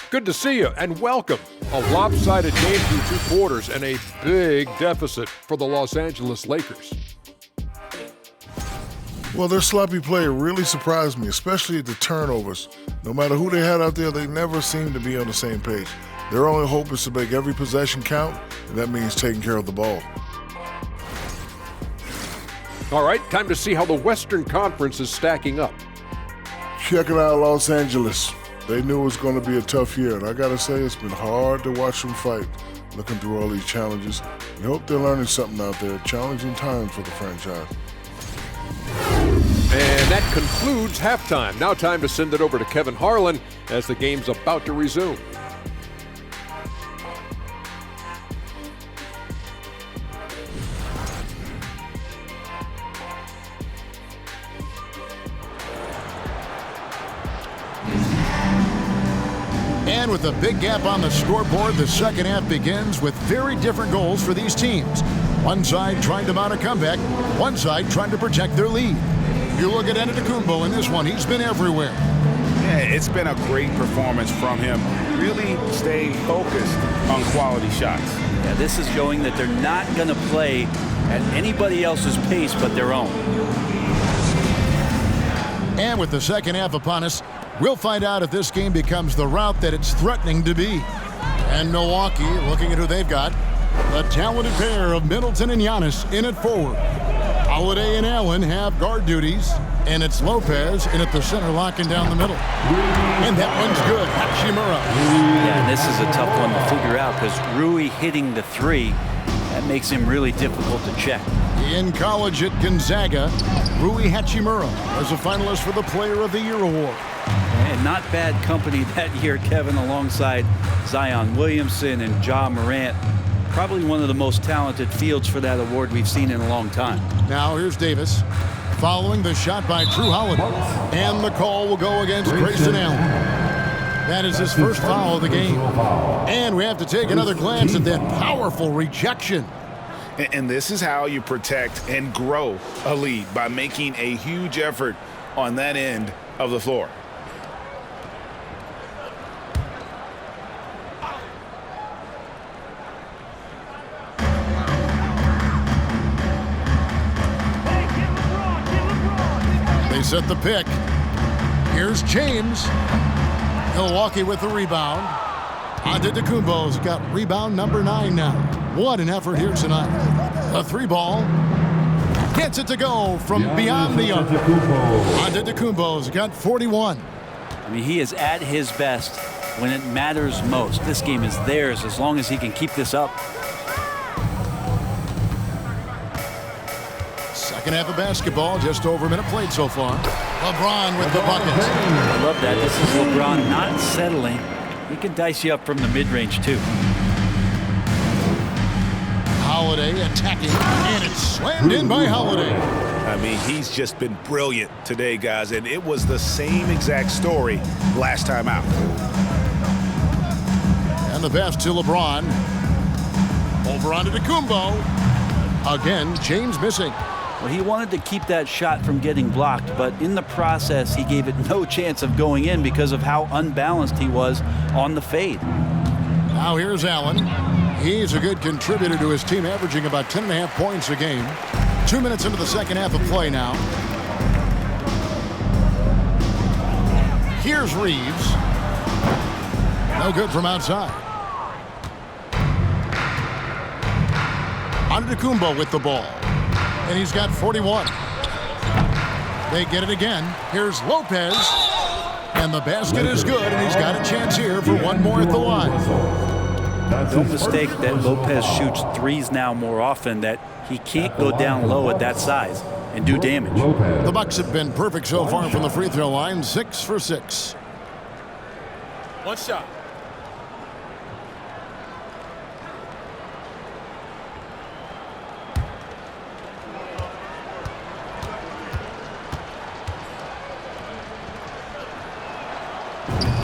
Good to see you and welcome. A lopsided game through two quarters and a big deficit for the Los Angeles Lakers. Well, their sloppy play really surprised me, especially at the turnovers. No matter who they had out there, they never seemed to be on the same page. Their only hope is to make every possession count, and that means taking care of the ball. All right, time to see how the Western Conference is stacking up. Check it out, Los Angeles. They knew it was going to be a tough year, and I got to say it's been hard to watch them fight, looking through all these challenges. We hope they're learning something out there. Challenging times for the franchise. And that concludes halftime. Now time to send it over to Kevin Harlan as the game's about to resume. And with a big gap on the scoreboard, the second half begins with very different goals for these teams. One side trying to mount a comeback, one side trying to protect their lead. You look at Antetokounmpo in this one, he's been everywhere. Yeah, it's been a great performance from him. Really stayed focused on quality shots. Yeah, this is showing that they're not going to play at anybody else's pace but their own. And with the second half upon us, we'll find out if this game becomes the route that it's threatening to be. And Milwaukee, looking at who they've got, the talented pair of Middleton and Giannis in at forward. Holiday and Allen have guard duties, and it's Lopez in at the center locking down the middle. And that one's good. Hachimura. Yeah, this is a tough one to figure out because Jrue hitting the three, that makes him really difficult to check. In college at Gonzaga, Rui Hachimura was a finalist for the Player of the Year award. And not bad company that year, Kevin, alongside Zion Williamson and Ja Morant. Probably one of the most talented fields for that award we've seen in a long time. Now here's Davis following the shot by Jrue Holiday. And the call will go against Grayson Allen. That is his first foul of the game. And we have to take another glance at that powerful rejection. And this is how you protect and grow a lead, by making a huge effort on that end of the floor. They set the pick. Here's James. Milwaukee with the rebound. Antetokounmpo's got rebound number 9 now. What an effort here tonight. The 3 ball. Gets it to go from beyond the arc. Antetokounmpo's got 41. I mean, he is at his best when it matters most. This game is theirs as long as he can keep this up. Second half of basketball, just over a minute played so far. LeBron with the bucket. I love that. This is LeBron not settling. He can dice you up from the mid-range, too. Holiday attacking, and it's slammed in by Holiday. I mean, he's just been brilliant today, guys, and it was the same exact story last time out. And the pass to LeBron. Over onto Antetokounmpo. Again, James missing. Well, he wanted to keep that shot from getting blocked, but in the process, he gave it no chance of going in because of how unbalanced he was on the fade. Now here's Allen. He's a good contributor to his team, averaging about 10.5 points a game. 2 minutes into the second half of play now. Here's Reeves. No good from outside. Antetokounmpo with the ball. And he's got 41. They get it again. Here's Lopez. And the basket is good, and he's got a chance here for one more at the line. Don't mistake that Lopez shoots threes now more often, that he can't go down low at that size and do damage. The Bucks have been perfect so far from the free throw line, 6 for 6. One shot.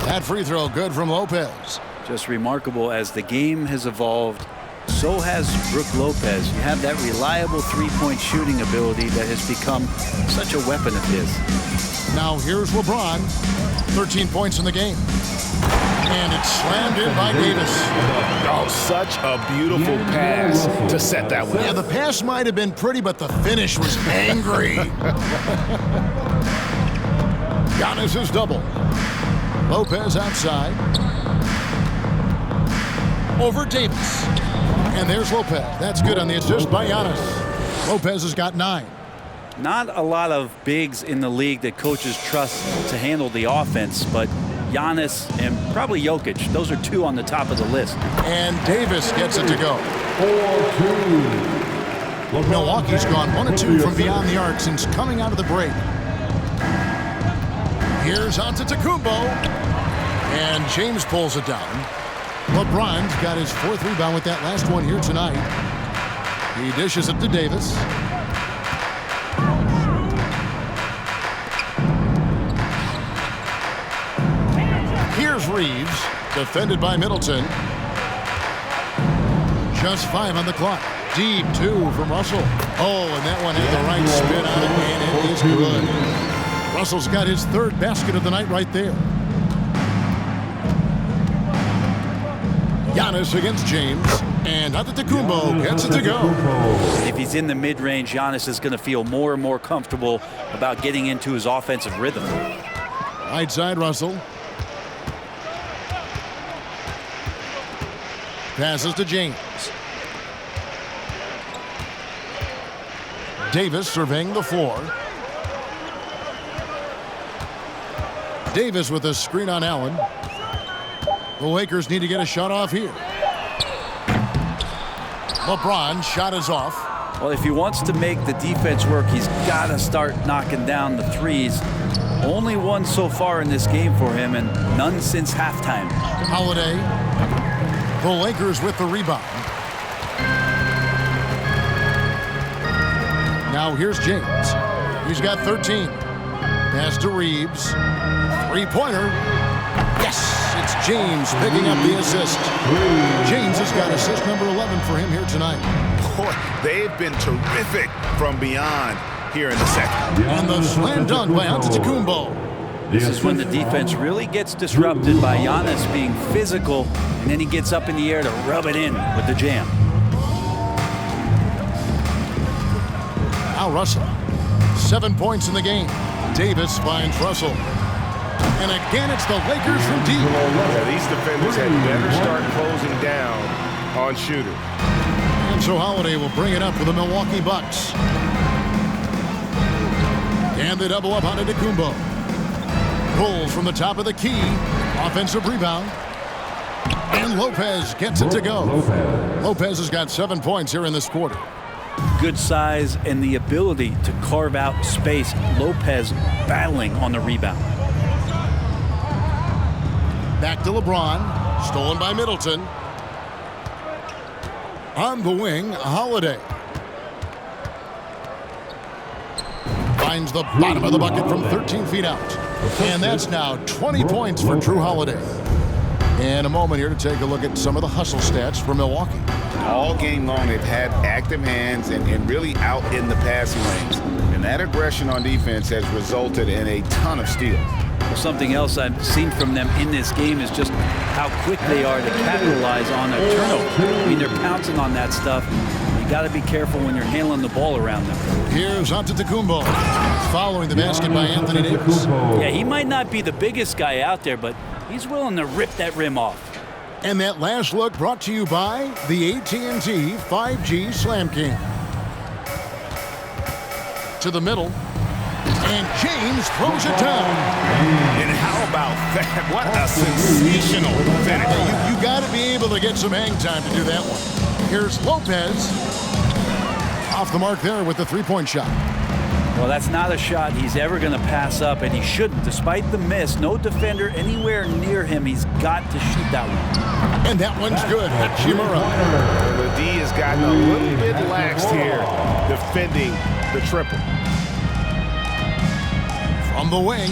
That free throw good from Lopez. Just remarkable. As the game has evolved, so has Brook Lopez. You have that reliable three-point shooting ability that has become such a weapon of his. Now here's LeBron. 13 points in the game. And it's slammed in by Davis. Oh, such a beautiful pass to set that one. Yeah, the pass might have been pretty, but the finish was angry. Giannis is double. Lopez outside. Over Davis. And there's Lopez. That's good on the assist by Giannis. Lopez has got 9. Not a lot of bigs in the league that coaches trust to handle the offense, but Giannis and probably Jokic, those are 2 on the top of the list. And Davis gets it to go. 4-2. Milwaukee's gone 1 of 2 from beyond the arc since coming out of the break. Here's Antetokounmpo. And James pulls it down. LeBron's got his 4th rebound with that last one here tonight. He dishes it to Davis. Here's Reeves, defended by Middleton. Just 5 on the clock. Deep 2 from Russell. Oh, and that one had the right spin on it, and it is good. Russell's got his 3rd basket of the night right there. Giannis against James, and Antetokounmpo gets it to go. If he's in the mid-range, Giannis is going to feel more and more comfortable about getting into his offensive rhythm. Right side, Russell. Passes to James. Davis surveying the floor. Davis with a screen on Allen. The Lakers need to get a shot off here. LeBron shot is off. Well, if he wants to make the defense work, he's got to start knocking down the threes. Only 1 so far in this game for him, and none since halftime. Holiday. The Lakers with the rebound. Now here's James. He's got 13. Pass to Reeves. 3-pointer. Yes, it's James picking up the assist. James has got assist number 11 for him here tonight. Boy, they've been terrific from beyond here in the second. And the slam dunk by Antetokounmpo. This is when the defense really gets disrupted by Giannis being physical, and then he gets up in the air to rub it in with the jam. Now Russell. 7 points in the game. Davis finds Russell. And again, it's the Lakers from deep. Yeah, these defenders had better start closing down on Shooter. And so Holiday will bring it up for the Milwaukee Bucks. And they double up on Antetokounmpo. Pulls from the top of the key. Offensive rebound. And Lopez gets it to go. Lopez has got 7 points here in this quarter. Good size and the ability to carve out space. Lopez battling on the rebound. Back to LeBron. Stolen by Middleton. On the wing, Holiday. Finds the bottom of the bucket from 13 feet out. And that's now 20 points for Jrue Holiday. In a moment here to take a look at some of the hustle stats for Milwaukee. All game long, they've had active hands and really out in the passing lanes. And that aggression on defense has resulted in a ton of steals. Something else I've seen from them in this game is just how quick they are to capitalize on a turnover. I mean, they're pouncing on that stuff. You got to be careful when you're handling the ball around them. Here's Antetokounmpo following the basket by Anthony Davis. Yeah, he might not be the biggest guy out there, but he's willing to rip that rim off. And that last look brought to you by the AT&T 5G Slam King. To the middle. And James throws it down. And how about that? What a sensational finish. You got to be able to get some hang time to do that one. Here's Lopez. Off the mark there with the three-point shot. Well, that's not a shot he's ever going to pass up, and he shouldn't. Despite the miss, no defender anywhere near him. He's got to shoot that one. And that one's good. Hachimura. The D has gotten a little bit laxed here defending the triple. From the wing.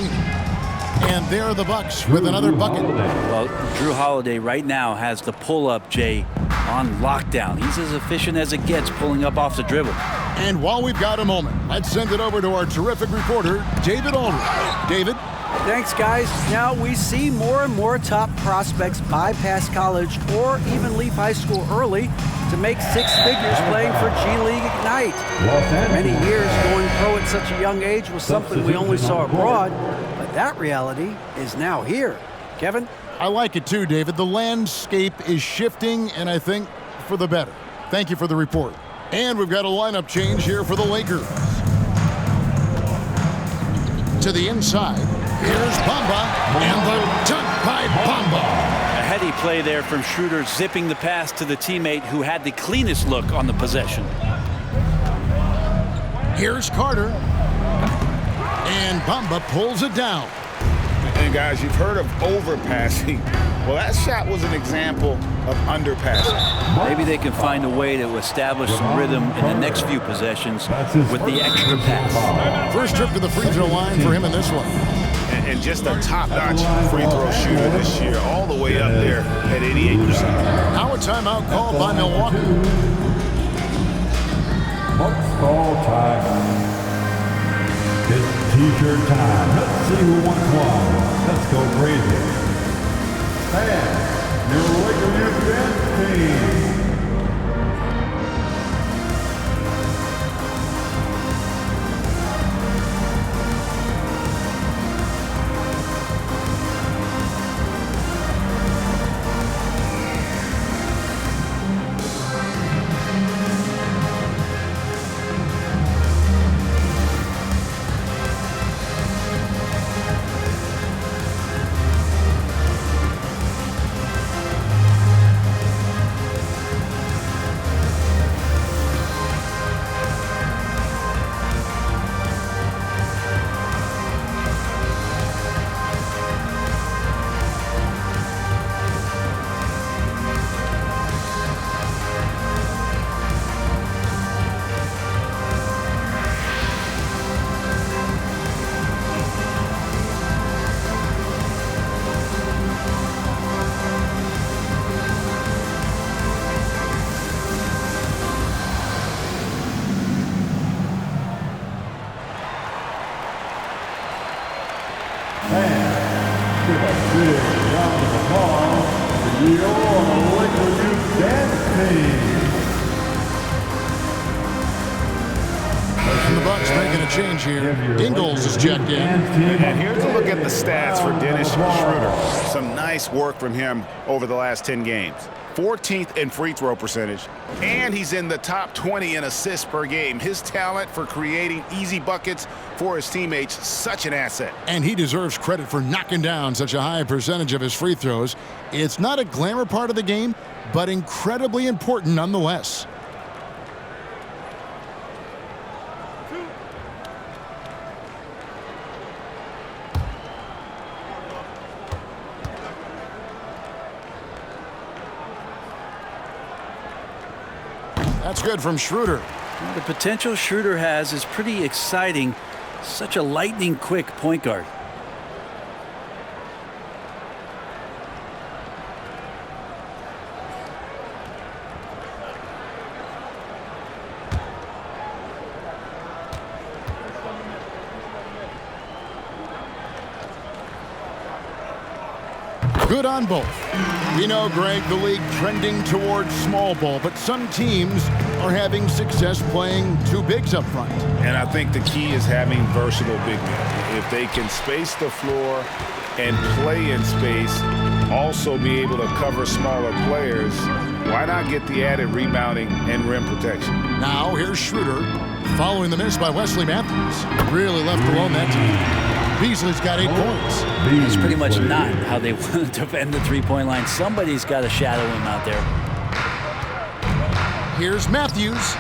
And there are the Bucks with another bucket. Well, Jrue Holiday right now has the pull-up, Jay, on lockdown. He's as efficient as it gets pulling up off the dribble. And while we've got a moment, let's send it over to our terrific reporter, David Aldridge. David? Thanks, guys. Now we see more and more top prospects bypass college or even leave high school early to make six figures playing for G League Ignite. For many years, going pro at such a young age was something we only saw abroad, but that reality is now here. Kevin? I like it too, David. The landscape is shifting, and I think for the better. Thank you for the report. And we've got a lineup change here for the Lakers. To the inside, here's Bamba, and the dunk by Bamba. A heady play there from Schroeder, zipping the pass to the teammate who had the cleanest look on the possession. Here's Carter, and Bamba pulls it down. And guys, you've heard of overpassing. Well, that shot was an example of underpassing. Maybe they can find a way to establish some rhythm in the next few possessions with the extra pass. First trip to the free throw line for him in this one. And just a top-notch free throw shooter this year, all the way up there at 88%. Now a timeout called by Milwaukee. Bucks call time. It's t-shirt time. Let's see who wants one. Let's go crazy. And your Lakers dance team. change here. Ingles is checked in. And here's a look at the stats for Dennis Schroeder. Some nice work from him over the last 10 games. 14th in free throw percentage, and he's in the top 20 in assists per game. His talent for creating easy buckets for his teammates, such an asset. And he deserves credit for knocking down such a high percentage of his free throws. It's not a glamour part of the game, but incredibly important nonetheless. That's good from Schroeder. The potential Schroeder has is pretty exciting. Such a lightning quick point guard. Good on both. We know, Greg, the league trending towards small ball, but some teams are having success playing two bigs up front. And I think the key is having versatile big men. If they can space the floor and play in space, also be able to cover smaller players, why not get the added rebounding and rim protection? Now here's Schroeder following the miss by Wesley Matthews. Really left alone that time. Beasley's got 8 points. That's pretty much not how they want to defend the three-point line. Somebody's got to shadow him out there. Here's Matthews.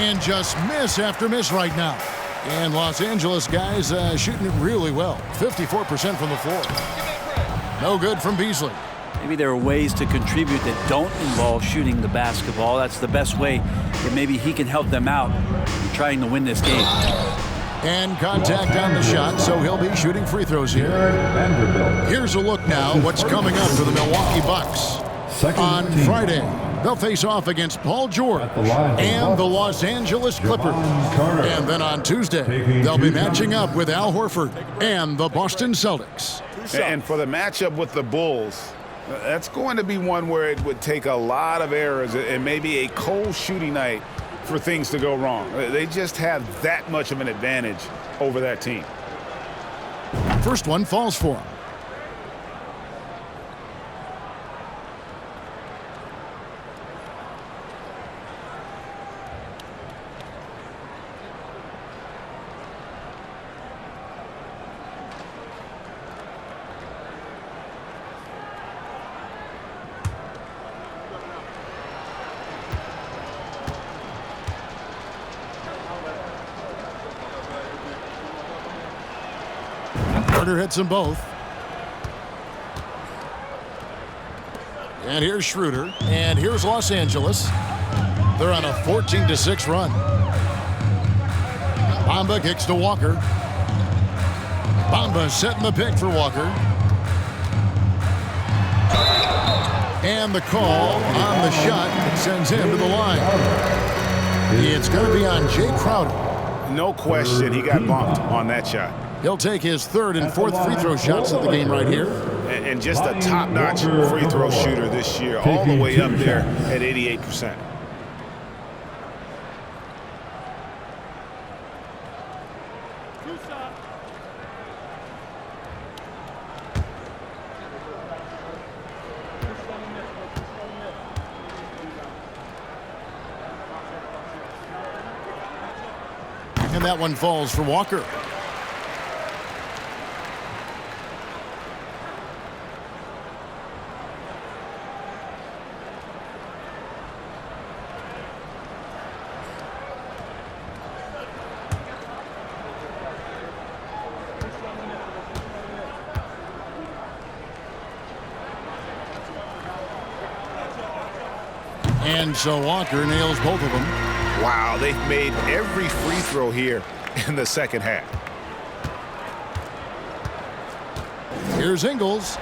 And just miss after miss right now. And Los Angeles guys shooting it really well. 54% from the floor. No good from Beasley. Maybe there are ways to contribute that don't involve shooting the basketball. That's the best way that maybe he can help them out in trying to win this game. And contact on the shot, so he'll be shooting free throws here. Here's a look now what's coming up for the Milwaukee Bucks. On Friday, they'll face off against Paul George and the Los Angeles Clippers. And then on Tuesday, they'll be matching up with Al Horford and the Boston Celtics. And for the matchup with the Bulls, that's going to be one where it would take a lot of errors and maybe a cold shooting night for things to go wrong. They just have that much of an advantage over that team. First one falls for him. Carter hits them both. And here's Schroeder. And here's Los Angeles. They're on a 14-6 run. Bamba kicks to Walker. Bamba setting the pick for Walker. And the call on the shot that sends him to the line. It's going to be on Jay Crowder. No question, he got bumped on that shot. He'll take his third and fourth free throw shots of the game right here. And just a top-notch free throw shooter this year, all the way up there at 88%. And that one falls for Walker. And so Walker nails both of them. Wow, they've made every free throw here in the second half. Here's Ingles.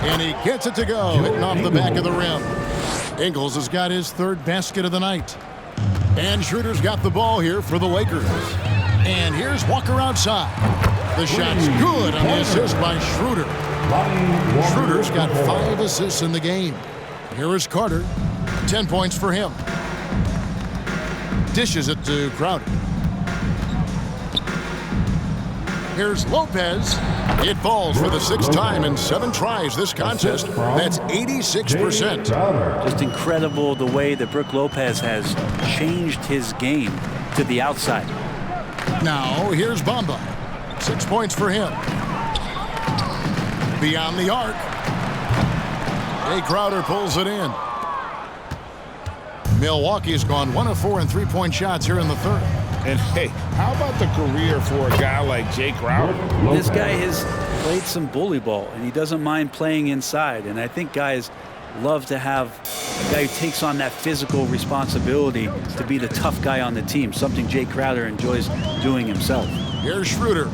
And he gets it to go, hitting off the back of the rim. Ingles has got his third basket of the night. And Schroeder's got the ball here for the Lakers. And here's Walker outside. The shot's good on the assist by Schroeder. Schroeder's got 5 assists in the game. Here is Carter. 10 points for him. Dishes it to Crowder. Here's Lopez. It falls for the 6th time in 7 tries this contest. That's 86%. Just incredible the way that Brook Lopez has changed his game to the outside. Now, here's Bamba. 6 points for him. Beyond the arc. Jay Crowder pulls it in. Milwaukee's gone 1 of 4 in 3-point shots here in the 3rd. And hey, how about the career for a guy like Jay Crowder? This guy has played some bully ball, and he doesn't mind playing inside. And I think guys love to have a guy who takes on that physical responsibility to be the tough guy on the team, something Jay Crowder enjoys doing himself. Here's Schroeder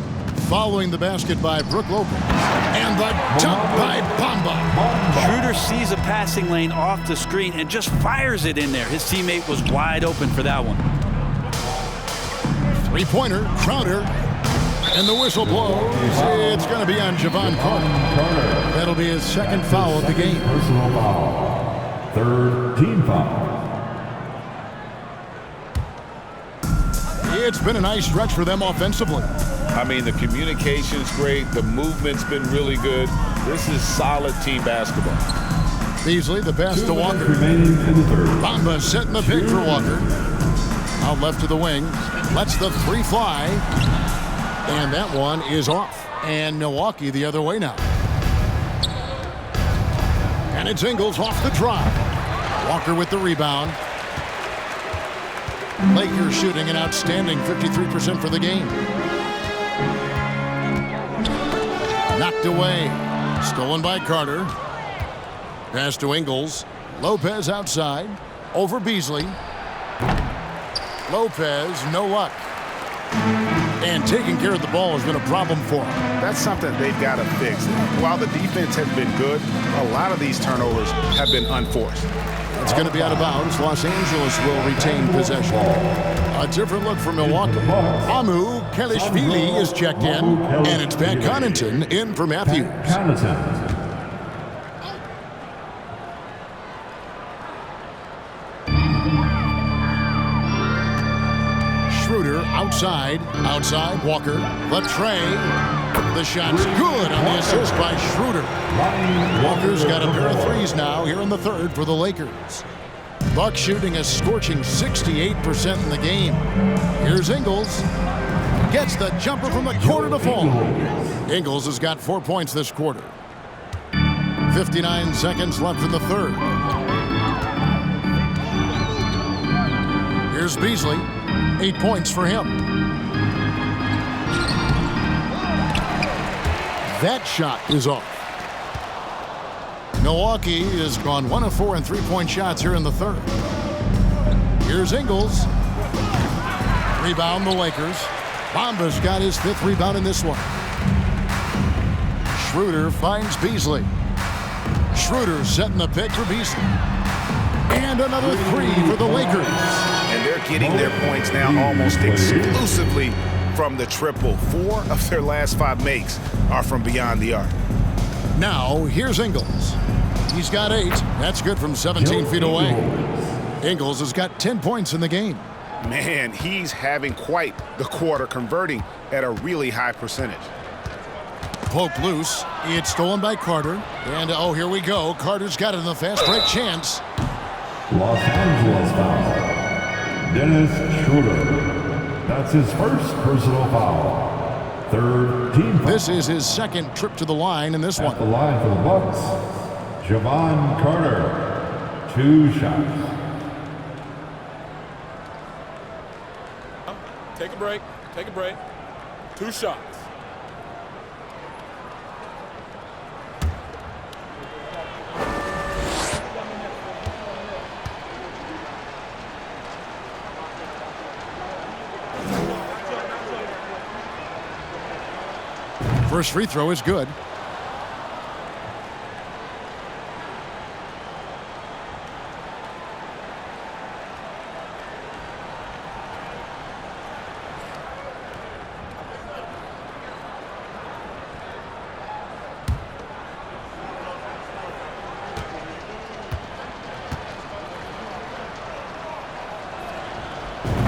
following the basket by Brook Lopez. And the dunk by Bamba. Schroeder sees a passing lane off the screen and just fires it in there. His teammate was wide open for that one. 3-pointer, Crowder. And the whistle blows. It's going to be on Jevon Carter. That'll be his 2nd foul of the game. Personal foul. 3rd team foul. It's been a nice stretch for them offensively. I mean, the communication's great. The movement's been really good. This is solid team basketball. Beasley, the pass to Walker. Remaining in the 3rd. Bamba setting the pick for Walker. Out left to the wing. Lets the 3 fly. And that one is off. And Milwaukee the other way now. And it's Ingles off the drive. Walker with the rebound. Lakers shooting an outstanding 53% for the game. Knocked away. Stolen by Carter. Pass to Ingles. Lopez outside. Over Beasley. Lopez, no luck. And taking care of the ball has been a problem for him. That's something they've got to fix. While the defense has been good, a lot of these turnovers have been unforced. It's going to be out of bounds. Los Angeles will retain possession. A different look for Milwaukee. Amu Kelishvili is checked in, and it's Pat Connaughton in for Matthews. Schroeder outside Walker. The tray. The shot's good on the assist by Schroeder. Walker's got a pair of threes now here in the 3rd for the Lakers. Bucks shooting a scorching 68% in the game. Here's Ingles. Gets the jumper from the corner to fall. Ingles has got 4 points this quarter. 59 seconds left in the 3rd. Here's Beasley. 8 points for him. That shot is off. Milwaukee has gone 1 of 4 in 3-point shots here in the 3rd. Here's Ingles. Rebound the Lakers. Bamba's got his 5th rebound in this one. Schroeder finds Beasley. Schroeder setting the pick for Beasley. And another 3 for the Lakers. And they're getting their points now almost exclusively from the triple. 4 of their last 5 makes are from beyond the arc. Now, here's Ingles. He's got 8. That's good from 17 feet away. Ingles has got 10 points in the game. Man, he's having quite the quarter, converting at a really high percentage. Poke loose. It's stolen by Carter. And, oh, here we go. Carter's got it in the fast break chance. Los Angeles foul. Dennis Schroeder. That's his 1st personal foul. 3rd team foul. This is his 2nd trip to the line in this one. At the line for the Bucks, Jevon Carter. 2 shots. Take a break. Take a break. 2 shots. First free throw is good.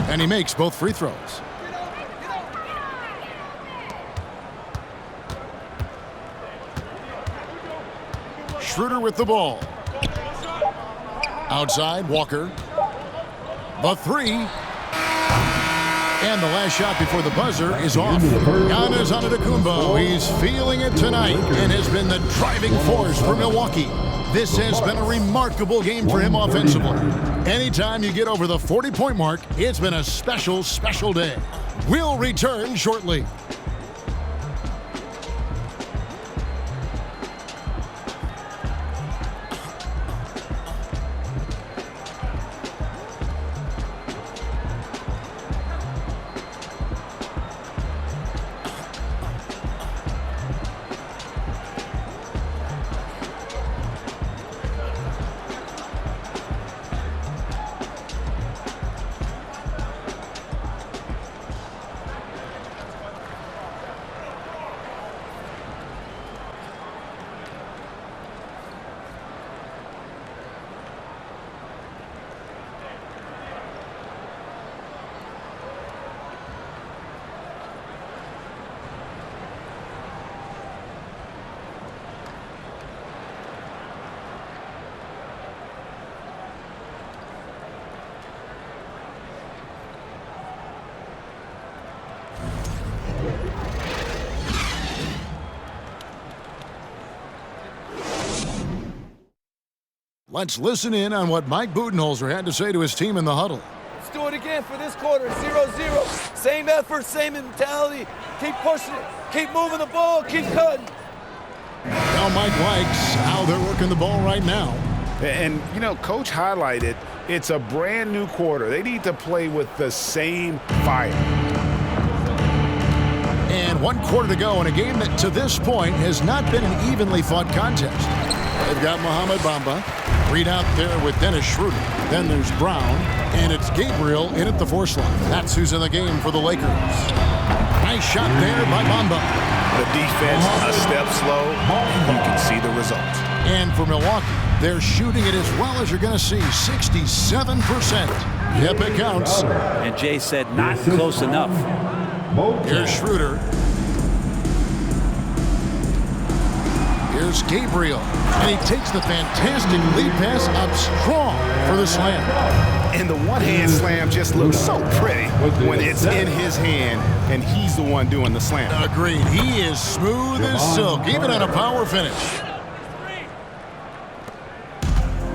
And he makes both free throws. Jrue with the ball. Outside, Walker. The three. And the last shot before the buzzer is off. Giannis Antetokounmpo, he's feeling it tonight and has been the driving force for Milwaukee. This has been a remarkable game for him offensively. Anytime you get over the 40-point mark, it's been a special, special day. We'll return shortly. Let's listen in on what Mike Budenholzer had to say to his team in the huddle. Let's do it again for this quarter, 0-0. Same effort, same mentality. Keep pushing it, keep moving the ball, keep cutting. Now Mike likes how they're working the ball right now. And, you know, Coach highlighted, it's a brand new quarter. They need to play with the same fire. And 1 quarter to go in a game that to this point has not been an evenly fought contest. They've got Mohamed Bamba. Reed out there with Dennis Jrue. Then there's Brown. And it's Gabriel in at the 4 slot. That's who's in the game for the Lakers. Nice shot there by Bamba. The defense a step slow. You can see the results. And for Milwaukee, they're shooting it as well as you're going to see, 67%. Yep, it counts. And Jay said not close enough. Here's Schroeder. Here's Gabriel. And he takes the fantastic lead pass up strong for the slam. And the one-hand slam just looks so pretty when it's in his hand and he's the one doing the slam. Agreed. He is smooth as silk, even on a power finish.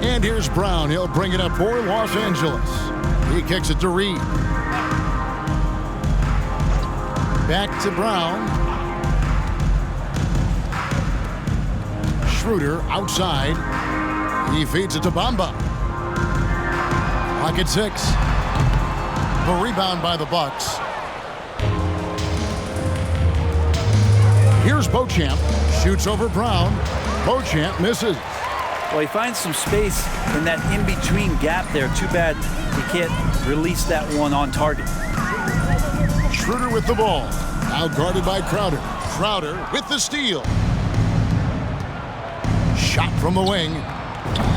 And here's Brown. He'll bring it up for Los Angeles. He kicks it to Reed. Back to Brown. Schroeder outside. He feeds it to Bamba. Clock at 6. The rebound by the Bucks. Here's Beauchamp. Shoots over Brown. Beauchamp misses. Well, he finds some space in that in-between gap there. Too bad he can't release that one on target. Schroeder with the ball. Now guarded by Crowder. Crowder with the steal. Shot from the wing.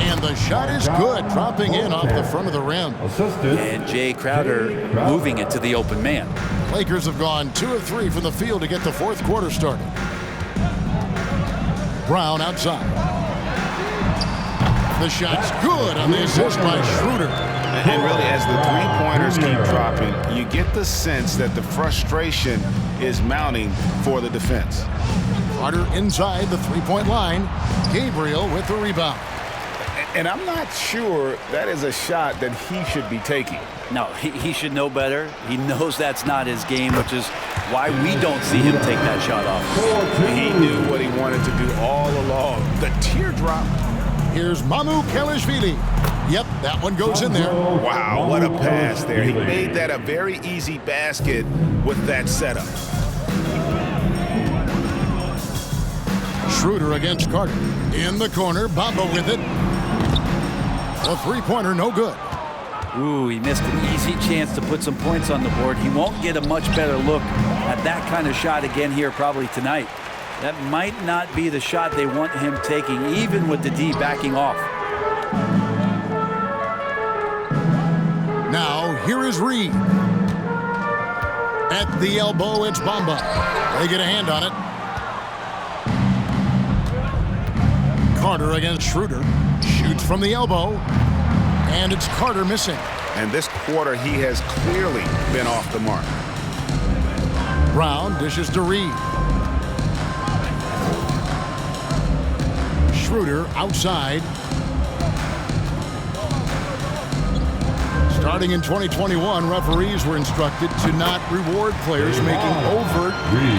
And the shot is good, dropping in off the front of the rim. And Jay Crowder moving it to the open man. Lakers have gone 2 of 3 from the field to get the 4th quarter started. Brown outside. The shot's good on the assist by Schroeder. And really, as the three-pointers keep dropping, you get the sense that the frustration is mounting for the defense. Carter inside the three-point line. Gabriel with the rebound. And I'm not sure that is a shot that he should be taking. No, he should know better. He knows that's not his game, which is why we don't see him take that shot off. He knew what he wanted to do all along. The teardrop. Here's Mamu Kelishvili. Yep, that one goes in there. Wow, what a pass there. He made that a very easy basket with that setup. Schroeder against Carter. In the corner, Bamba with it. A three-pointer, no good. Ooh, he missed an easy chance to put some points on the board. He won't get a much better look at that kind of shot again here probably tonight. That might not be the shot they want him taking, even with the D backing off. Now, here is Reed. At the elbow, it's Bamba. They get a hand on it. Carter against Schroeder. Shoots from the elbow. And it's Carter missing. And this quarter, he has clearly been off the mark. Brown dishes to Reed. Schroeder outside. Starting in 2021, referees were instructed to not reward players making overt,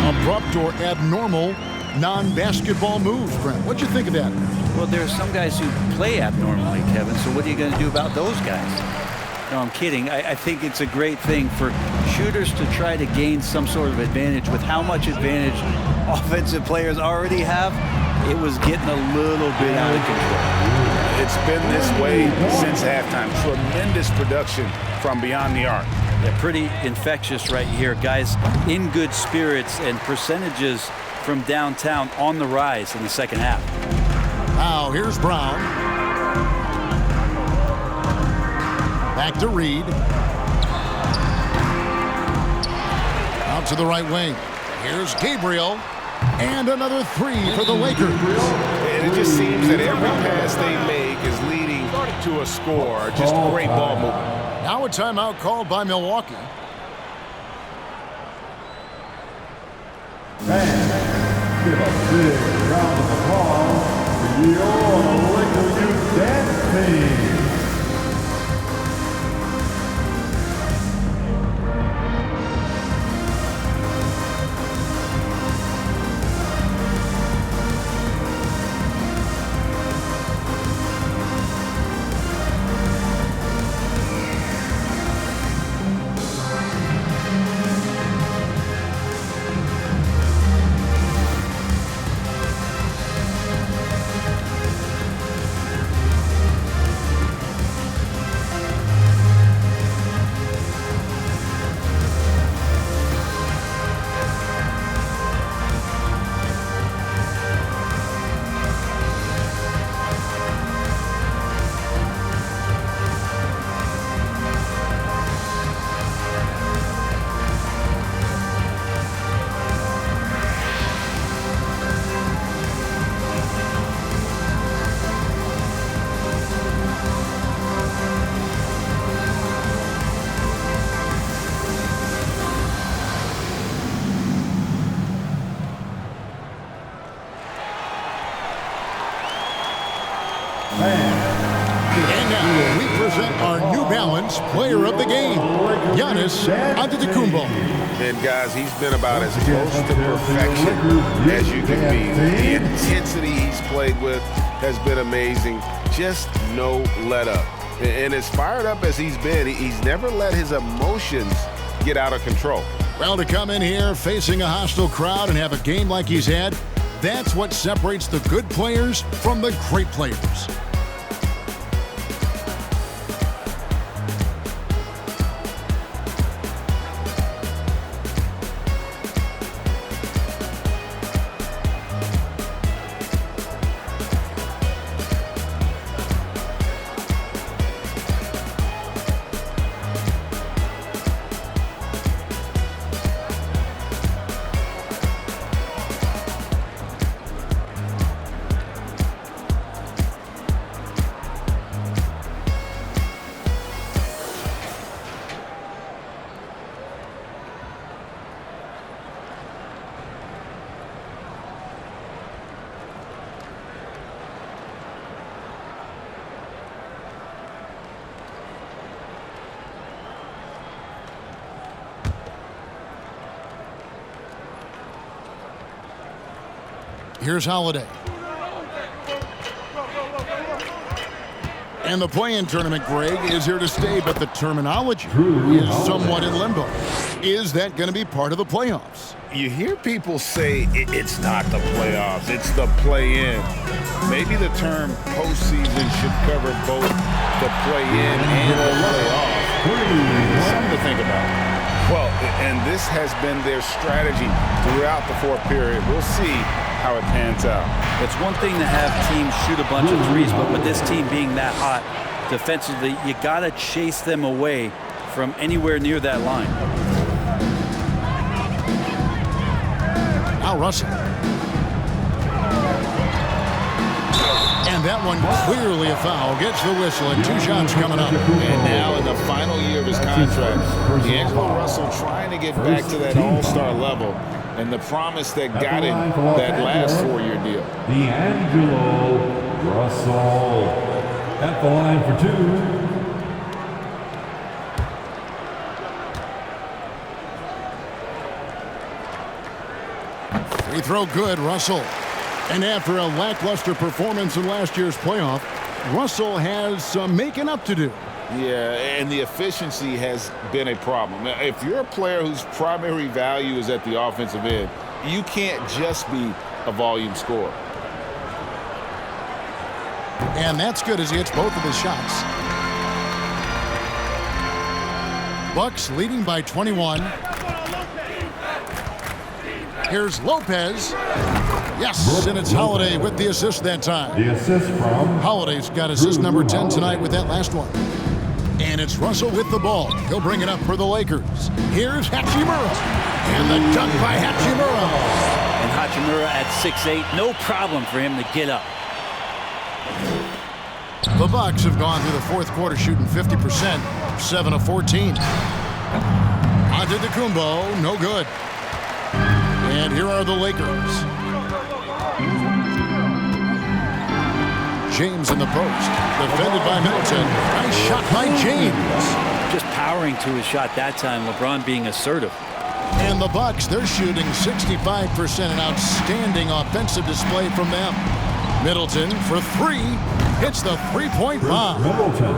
abrupt, or abnormal non-basketball moves. Brent, what'd you think of that? Well, there are some guys who play abnormally, Kevin, so what are you going to do about those guys? No, I'm kidding. I think it's a great thing for shooters to try to gain some sort of advantage. With how much advantage offensive players already have, it was getting a little bit out of control. It's been this way since halftime. Tremendous production from beyond the arc. Yeah, pretty infectious right here. Guys in good spirits and percentages from downtown on the rise in the second half. Now here's Brown. Back to Reed. Out to the right wing. Here's Gabriel. And another three for the Lakers. And it just seems that every pass they make is leading to a score. Just great ball movement. Now a timeout called by Milwaukee. Fans, give a big round of applause for your Laker Youth Dance Team. And now we present our New Balance Player of the Game, Giannis Antetokounmpo. And guys, he's been about as close to perfection as you can be. The intensity he's played with has been amazing. Just no let up. And as fired up as he's been, he's never let his emotions get out of control. Well, to come in here facing a hostile crowd and have a game like he's had, that's what separates the good players from the great players. Here's Holiday. And the play-in tournament, Greg, is here to stay, but the terminology is somewhat in limbo. Is that going to be part of the playoffs? You hear people say it's not the playoffs, it's the play-in. Maybe the term postseason should cover both the play-in and the playoff. Something to think about. Well, and this has been their strategy throughout the fourth period. We'll see how it pans out. It's one thing to have teams shoot a bunch of threes, but with this team being that hot defensively, you got to chase them away from anywhere near that line. Now Russell. That one clearly a foul. Gets the whistle and 2 shots coming up. And now in the final year of his contract, D'Angelo Russell trying to get back to that all-star level and the promise that got him that last 4-year deal. D'Angelo Russell at the line for 2. Free throw good, Russell. And after a lackluster performance in last year's playoff, Russell has some making up to do. Yeah, and the efficiency has been a problem. If you're a player whose primary value is at the offensive end, you can't just be a volume scorer. And that's good as he hits both of his shots. Bucks leading by 21. Here's Lopez. Yes, and it's Holiday with the assist that time. The assist from Holiday's got assist number 10 tonight with that last one. And it's Russell with the ball. He'll bring it up for the Lakers. Here's Hachimura. And the dunk by Hachimura. And Hachimura at 6'8", no problem for him to get up. The Bucks have gone through the fourth quarter shooting 50%, 7 of 14. Antetokounmpo, no good. And here are the Lakers. James in the post, defended by Middleton. Nice shot by James. Just powering to his shot that time, LeBron being assertive. And the Bucks, they're shooting 65%, an outstanding offensive display from them. Middleton for 3, hits the three-point bomb.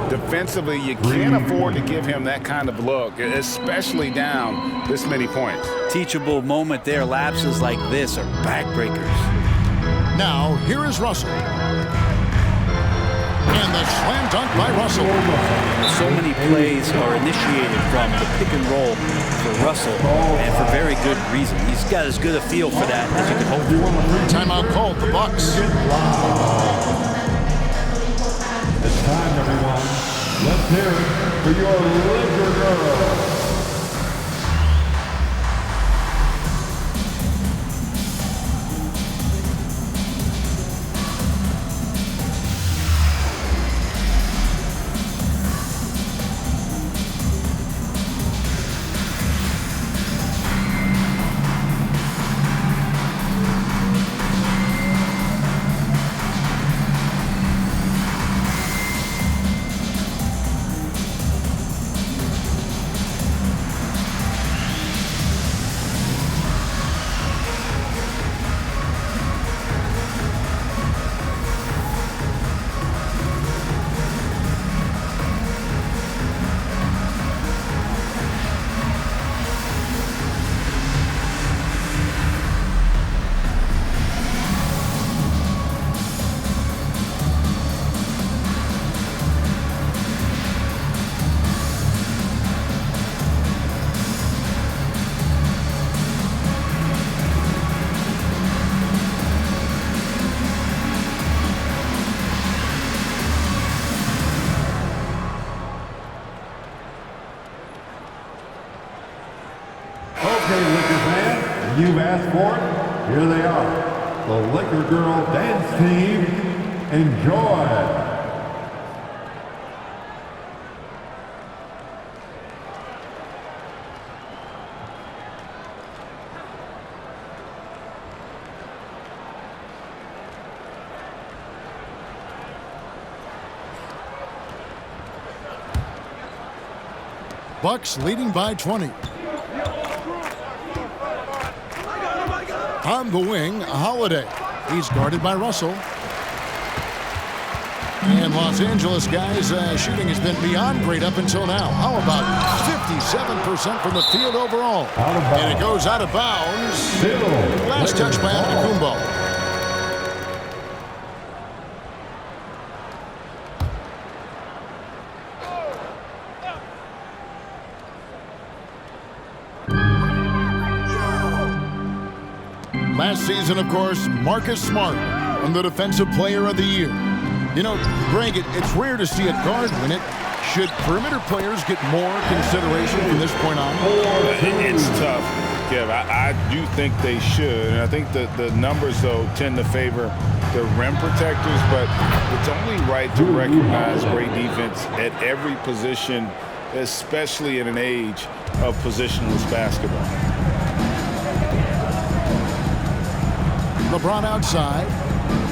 Defensively, you can't afford to give him that kind of look, especially down this many points. Teachable moment there. Lapses like this are backbreakers. Now, here is Russell. And the slam dunk by Russell. So many plays are initiated from the pick and roll for Russell, and for very good reason. He's got as good a feel for that as you can hope for. Timeout called, the Bucks. It's time, everyone. Let's hear it for your Laker girl. You've asked for it. Here they are. The Laker Girl Dance Team. Enjoy. Bucks leading by 20. On the wing, Holiday. He's guarded by Russell. And Los Angeles guys, shooting has been beyond great up until now. How about 57% from the field overall? And it goes out of bounds. Last touch by Antetokounmpo. Last season, of course, Marcus Smart won the Defensive Player of the Year. You know, Greg, it's rare to see a guard win it. Should perimeter players get more consideration from this point on? It's tough. Kev, I do think they should. And I think the numbers, though, tend to favor the rim protectors, but it's only right to recognize great defense at every position, especially in an age of positionless basketball. LeBron outside.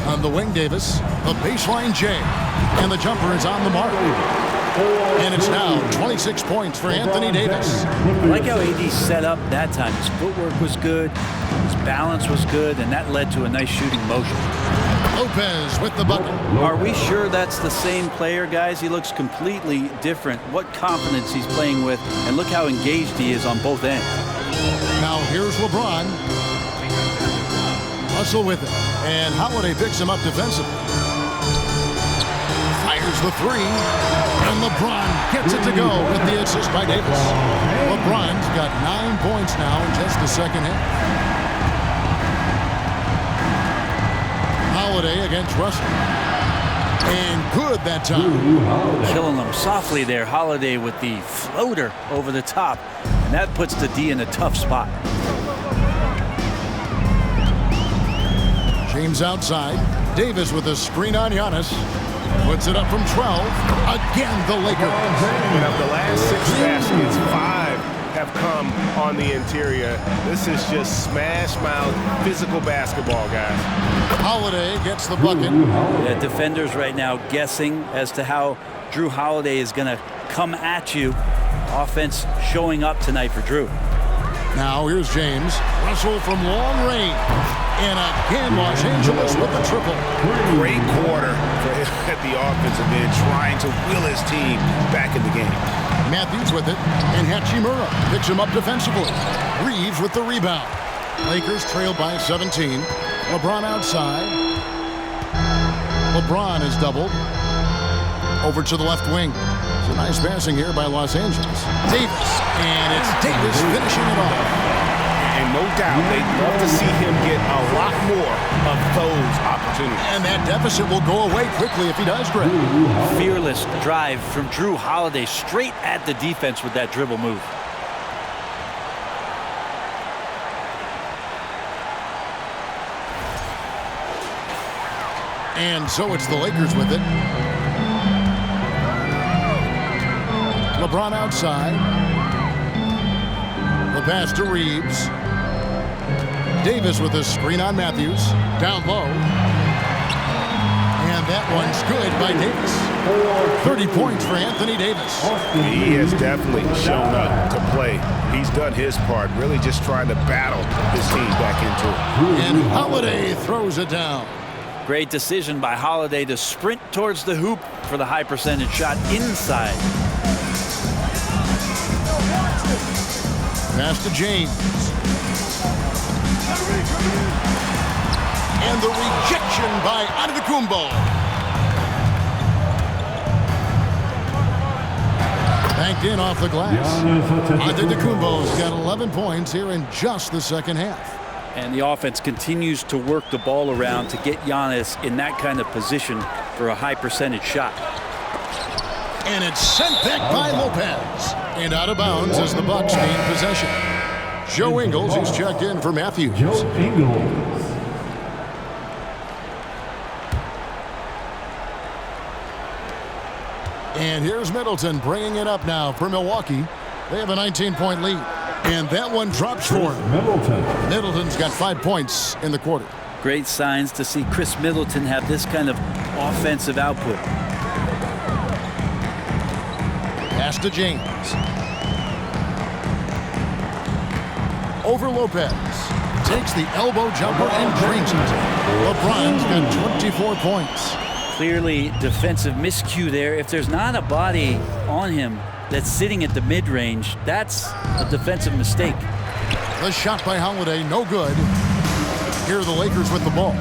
On the wing, Davis. The baseline J. And the jumper is on the mark. And it's now 26 points for Anthony Davis. I like how AD set up that time. His footwork was good, his balance was good, and that led to a nice shooting motion. Lopez with the bucket. Are we sure that's the same player, guys? He looks completely different. What confidence he's playing with, and look how engaged he is on both ends. Now here's LeBron. Russell with it. And Holiday picks him up defensively. Fires the three. And LeBron gets it to go with the assist by Davis. LeBron's got 9 points now in just the second half. Holiday against Russell. And good that time. Killing them softly there. Holiday with the floater over the top. And that puts the D in a tough spot. James outside. Davis with a screen on Giannis. Puts it up from 12. Again, the Lakers. And of the last 6 baskets, 5 have come on the interior. This is just smash mouth physical basketball, guys. Holiday gets the bucket. Yeah, defenders right now guessing as to how Jrue Holiday is going to come at you. Offense showing up tonight for Jrue. Now here's James. Russell from long range. And again, Los Angeles with the triple. Great quarter at the offensive end, trying to will his team back in the game. Matthews with it, and Hachimura picks him up defensively. Reeves with the rebound. Lakers trail by 17. LeBron outside. LeBron is doubled. Over to the left wing. It's a nice passing here by Los Angeles. Davis, and it's Davis finishing it off. And no doubt, they'd love to see him get a lot more of those opportunities. And that deficit will go away quickly if he does, Greg. Fearless drive from Jrue Holiday straight at the defense with that dribble move. And so it's the Lakers with it. LeBron outside. The pass to Reeves. Davis with a screen on Matthews. Down low. And that one's good by Davis. 30 points for Anthony Davis. He has definitely shown up to play. He's done his part, really just trying to battle his team back into it. And Holiday throws it down. Great decision by Holiday to sprint towards the hoop for the high percentage shot inside. Pass to James. And the rejection by Antetokounmpo. Banked in off the glass. Antetokounmpo's got 11 points here in just the second half. And the offense continues to work the ball around to get Giannis in that kind of position for a high percentage shot. And it's sent back by Lopez. And out of bounds as the Bucks gain possession. Joe Ingles, he's checked in for Matthews. Joe Ingles. And here's Middleton bringing it up now for Milwaukee. They have a 19-point lead. And that one drops for him. Middleton's got 5 points in the quarter. Great signs to see Chris Middleton have this kind of offensive output. Pass to James. Over Lopez. Takes the elbow jumper and drains it. LeBron's got 24 points. Clearly defensive miscue there. If there's not a body on him that's sitting at the mid-range, that's a defensive mistake. The shot by Holiday, no good. Here are the Lakers with the ball.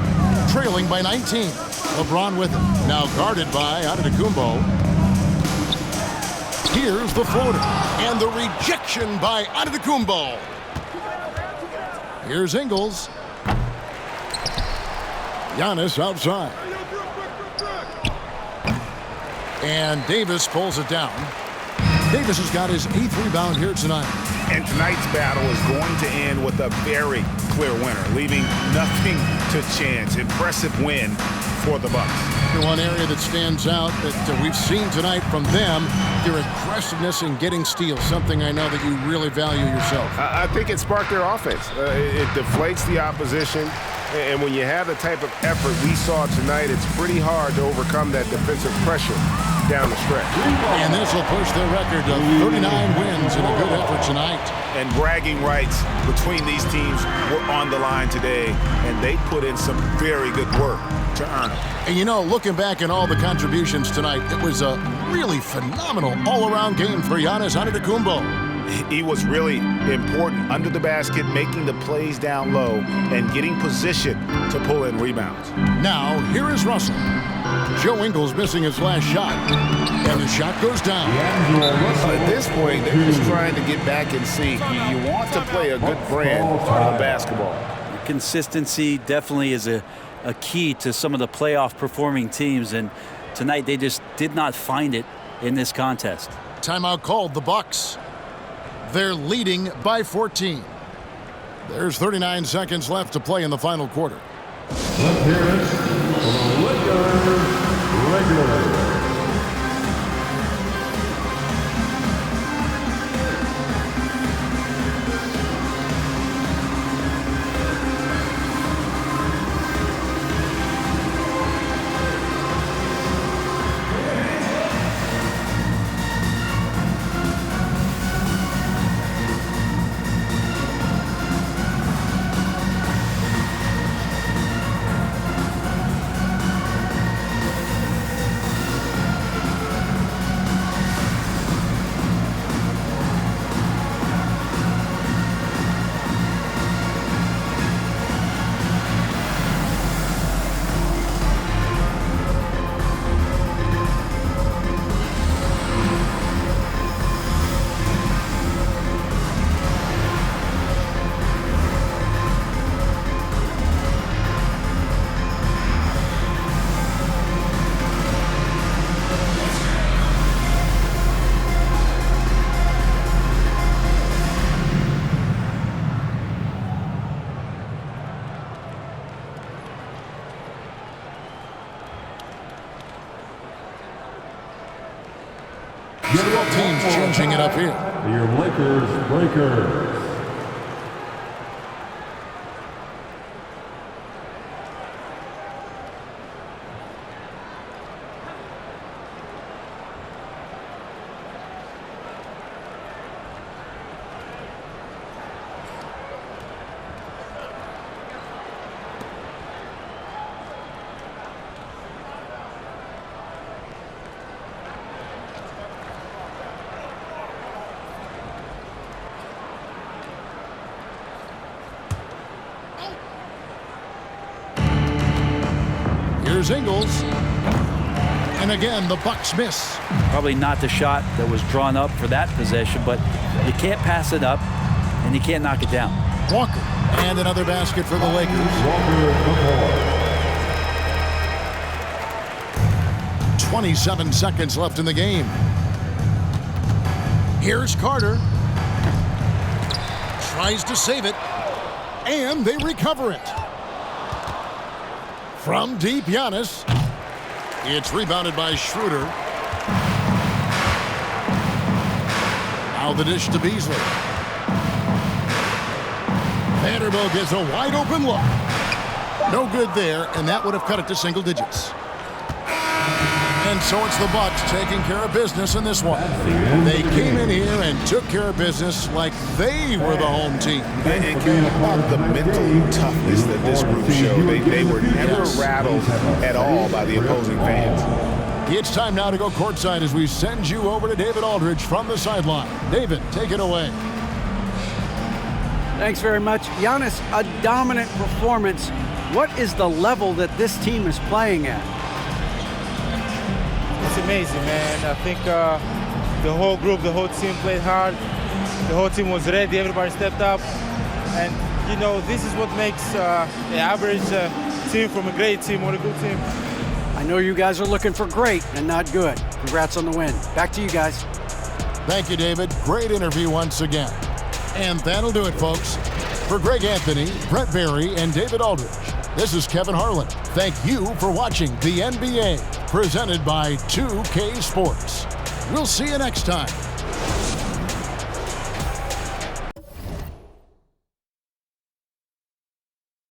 Trailing by 19. LeBron with it. Now guarded by Antetokounmpo. Here's the floater. And the rejection by Antetokounmpo. Here's Ingles. Giannis outside. And Davis pulls it down. Davis has got his 8th rebound here tonight. And tonight's battle is going to end with a very clear winner, leaving nothing to chance. Impressive win for the Bucks. The one area that stands out that we've seen tonight from them, their aggressiveness in getting steals, something I know that you really value yourself. I think it sparked their offense. It deflates the opposition. And when you have the type of effort we saw tonight, it's pretty hard to overcome that defensive pressure down the stretch. And this will push their record to 39 wins in a good effort tonight. And bragging rights between these teams were on the line today, and they put in some very good work to earn it. And you know, looking back at all the contributions tonight, it was a really phenomenal all-around game for Giannis Antetokounmpo. He was really important under the basket, making the plays down low and getting position to pull in rebounds. Now, here is Russell. Joe Ingles missing his last shot, and the shot goes down. At this point, they're just trying to get back in sync. You want to play a good brand of basketball. Consistency definitely is a key to some of the playoff performing teams, and tonight they just did not find it in this contest. Timeout called, the Bucks. They're leading by 14. There's 39 seconds left to play in the final quarter. Let's hear it for the Lakers regular. Teams changing it up here. Your Lakers breakers. Here's Ingles. And again, the Bucks miss. Probably not the shot that was drawn up for that possession, but you can't pass it up and you can't knock it down. Walker. And another basket for the Lakers. 27 seconds left in the game. Here's Carter. Tries to save it. And they recover it. From deep, Giannis. It's rebounded by Schroeder. Now the dish to Beasley. Vanderbilt gets a wide open look. No good there, and that would have cut it to single digits. And so it's the Bucks taking care of business in this one. They came in here and took care of business like they were the home team. And Kevin, about the mental toughness that this group showed. They were never rattled at all by the opposing fans. It's time now to go courtside as we send you over to David Aldridge from the sideline. David, take it away. Thanks very much. Giannis, a dominant performance. What is the level that this team is playing at? It's amazing, man. I think the whole group, the whole team played hard. The whole team was ready. Everybody stepped up. And, you know, this is what makes the average team from a great team or a good team. I know you guys are looking for great and not good. Congrats on the win. Back to you guys. Thank you, David. Great interview once again. And that'll do it, folks. For Greg Anthony, Brett Berry, and David Aldridge, this is Kevin Harlan. Thank you for watching the NBA, presented by 2K Sports. We'll see you next time.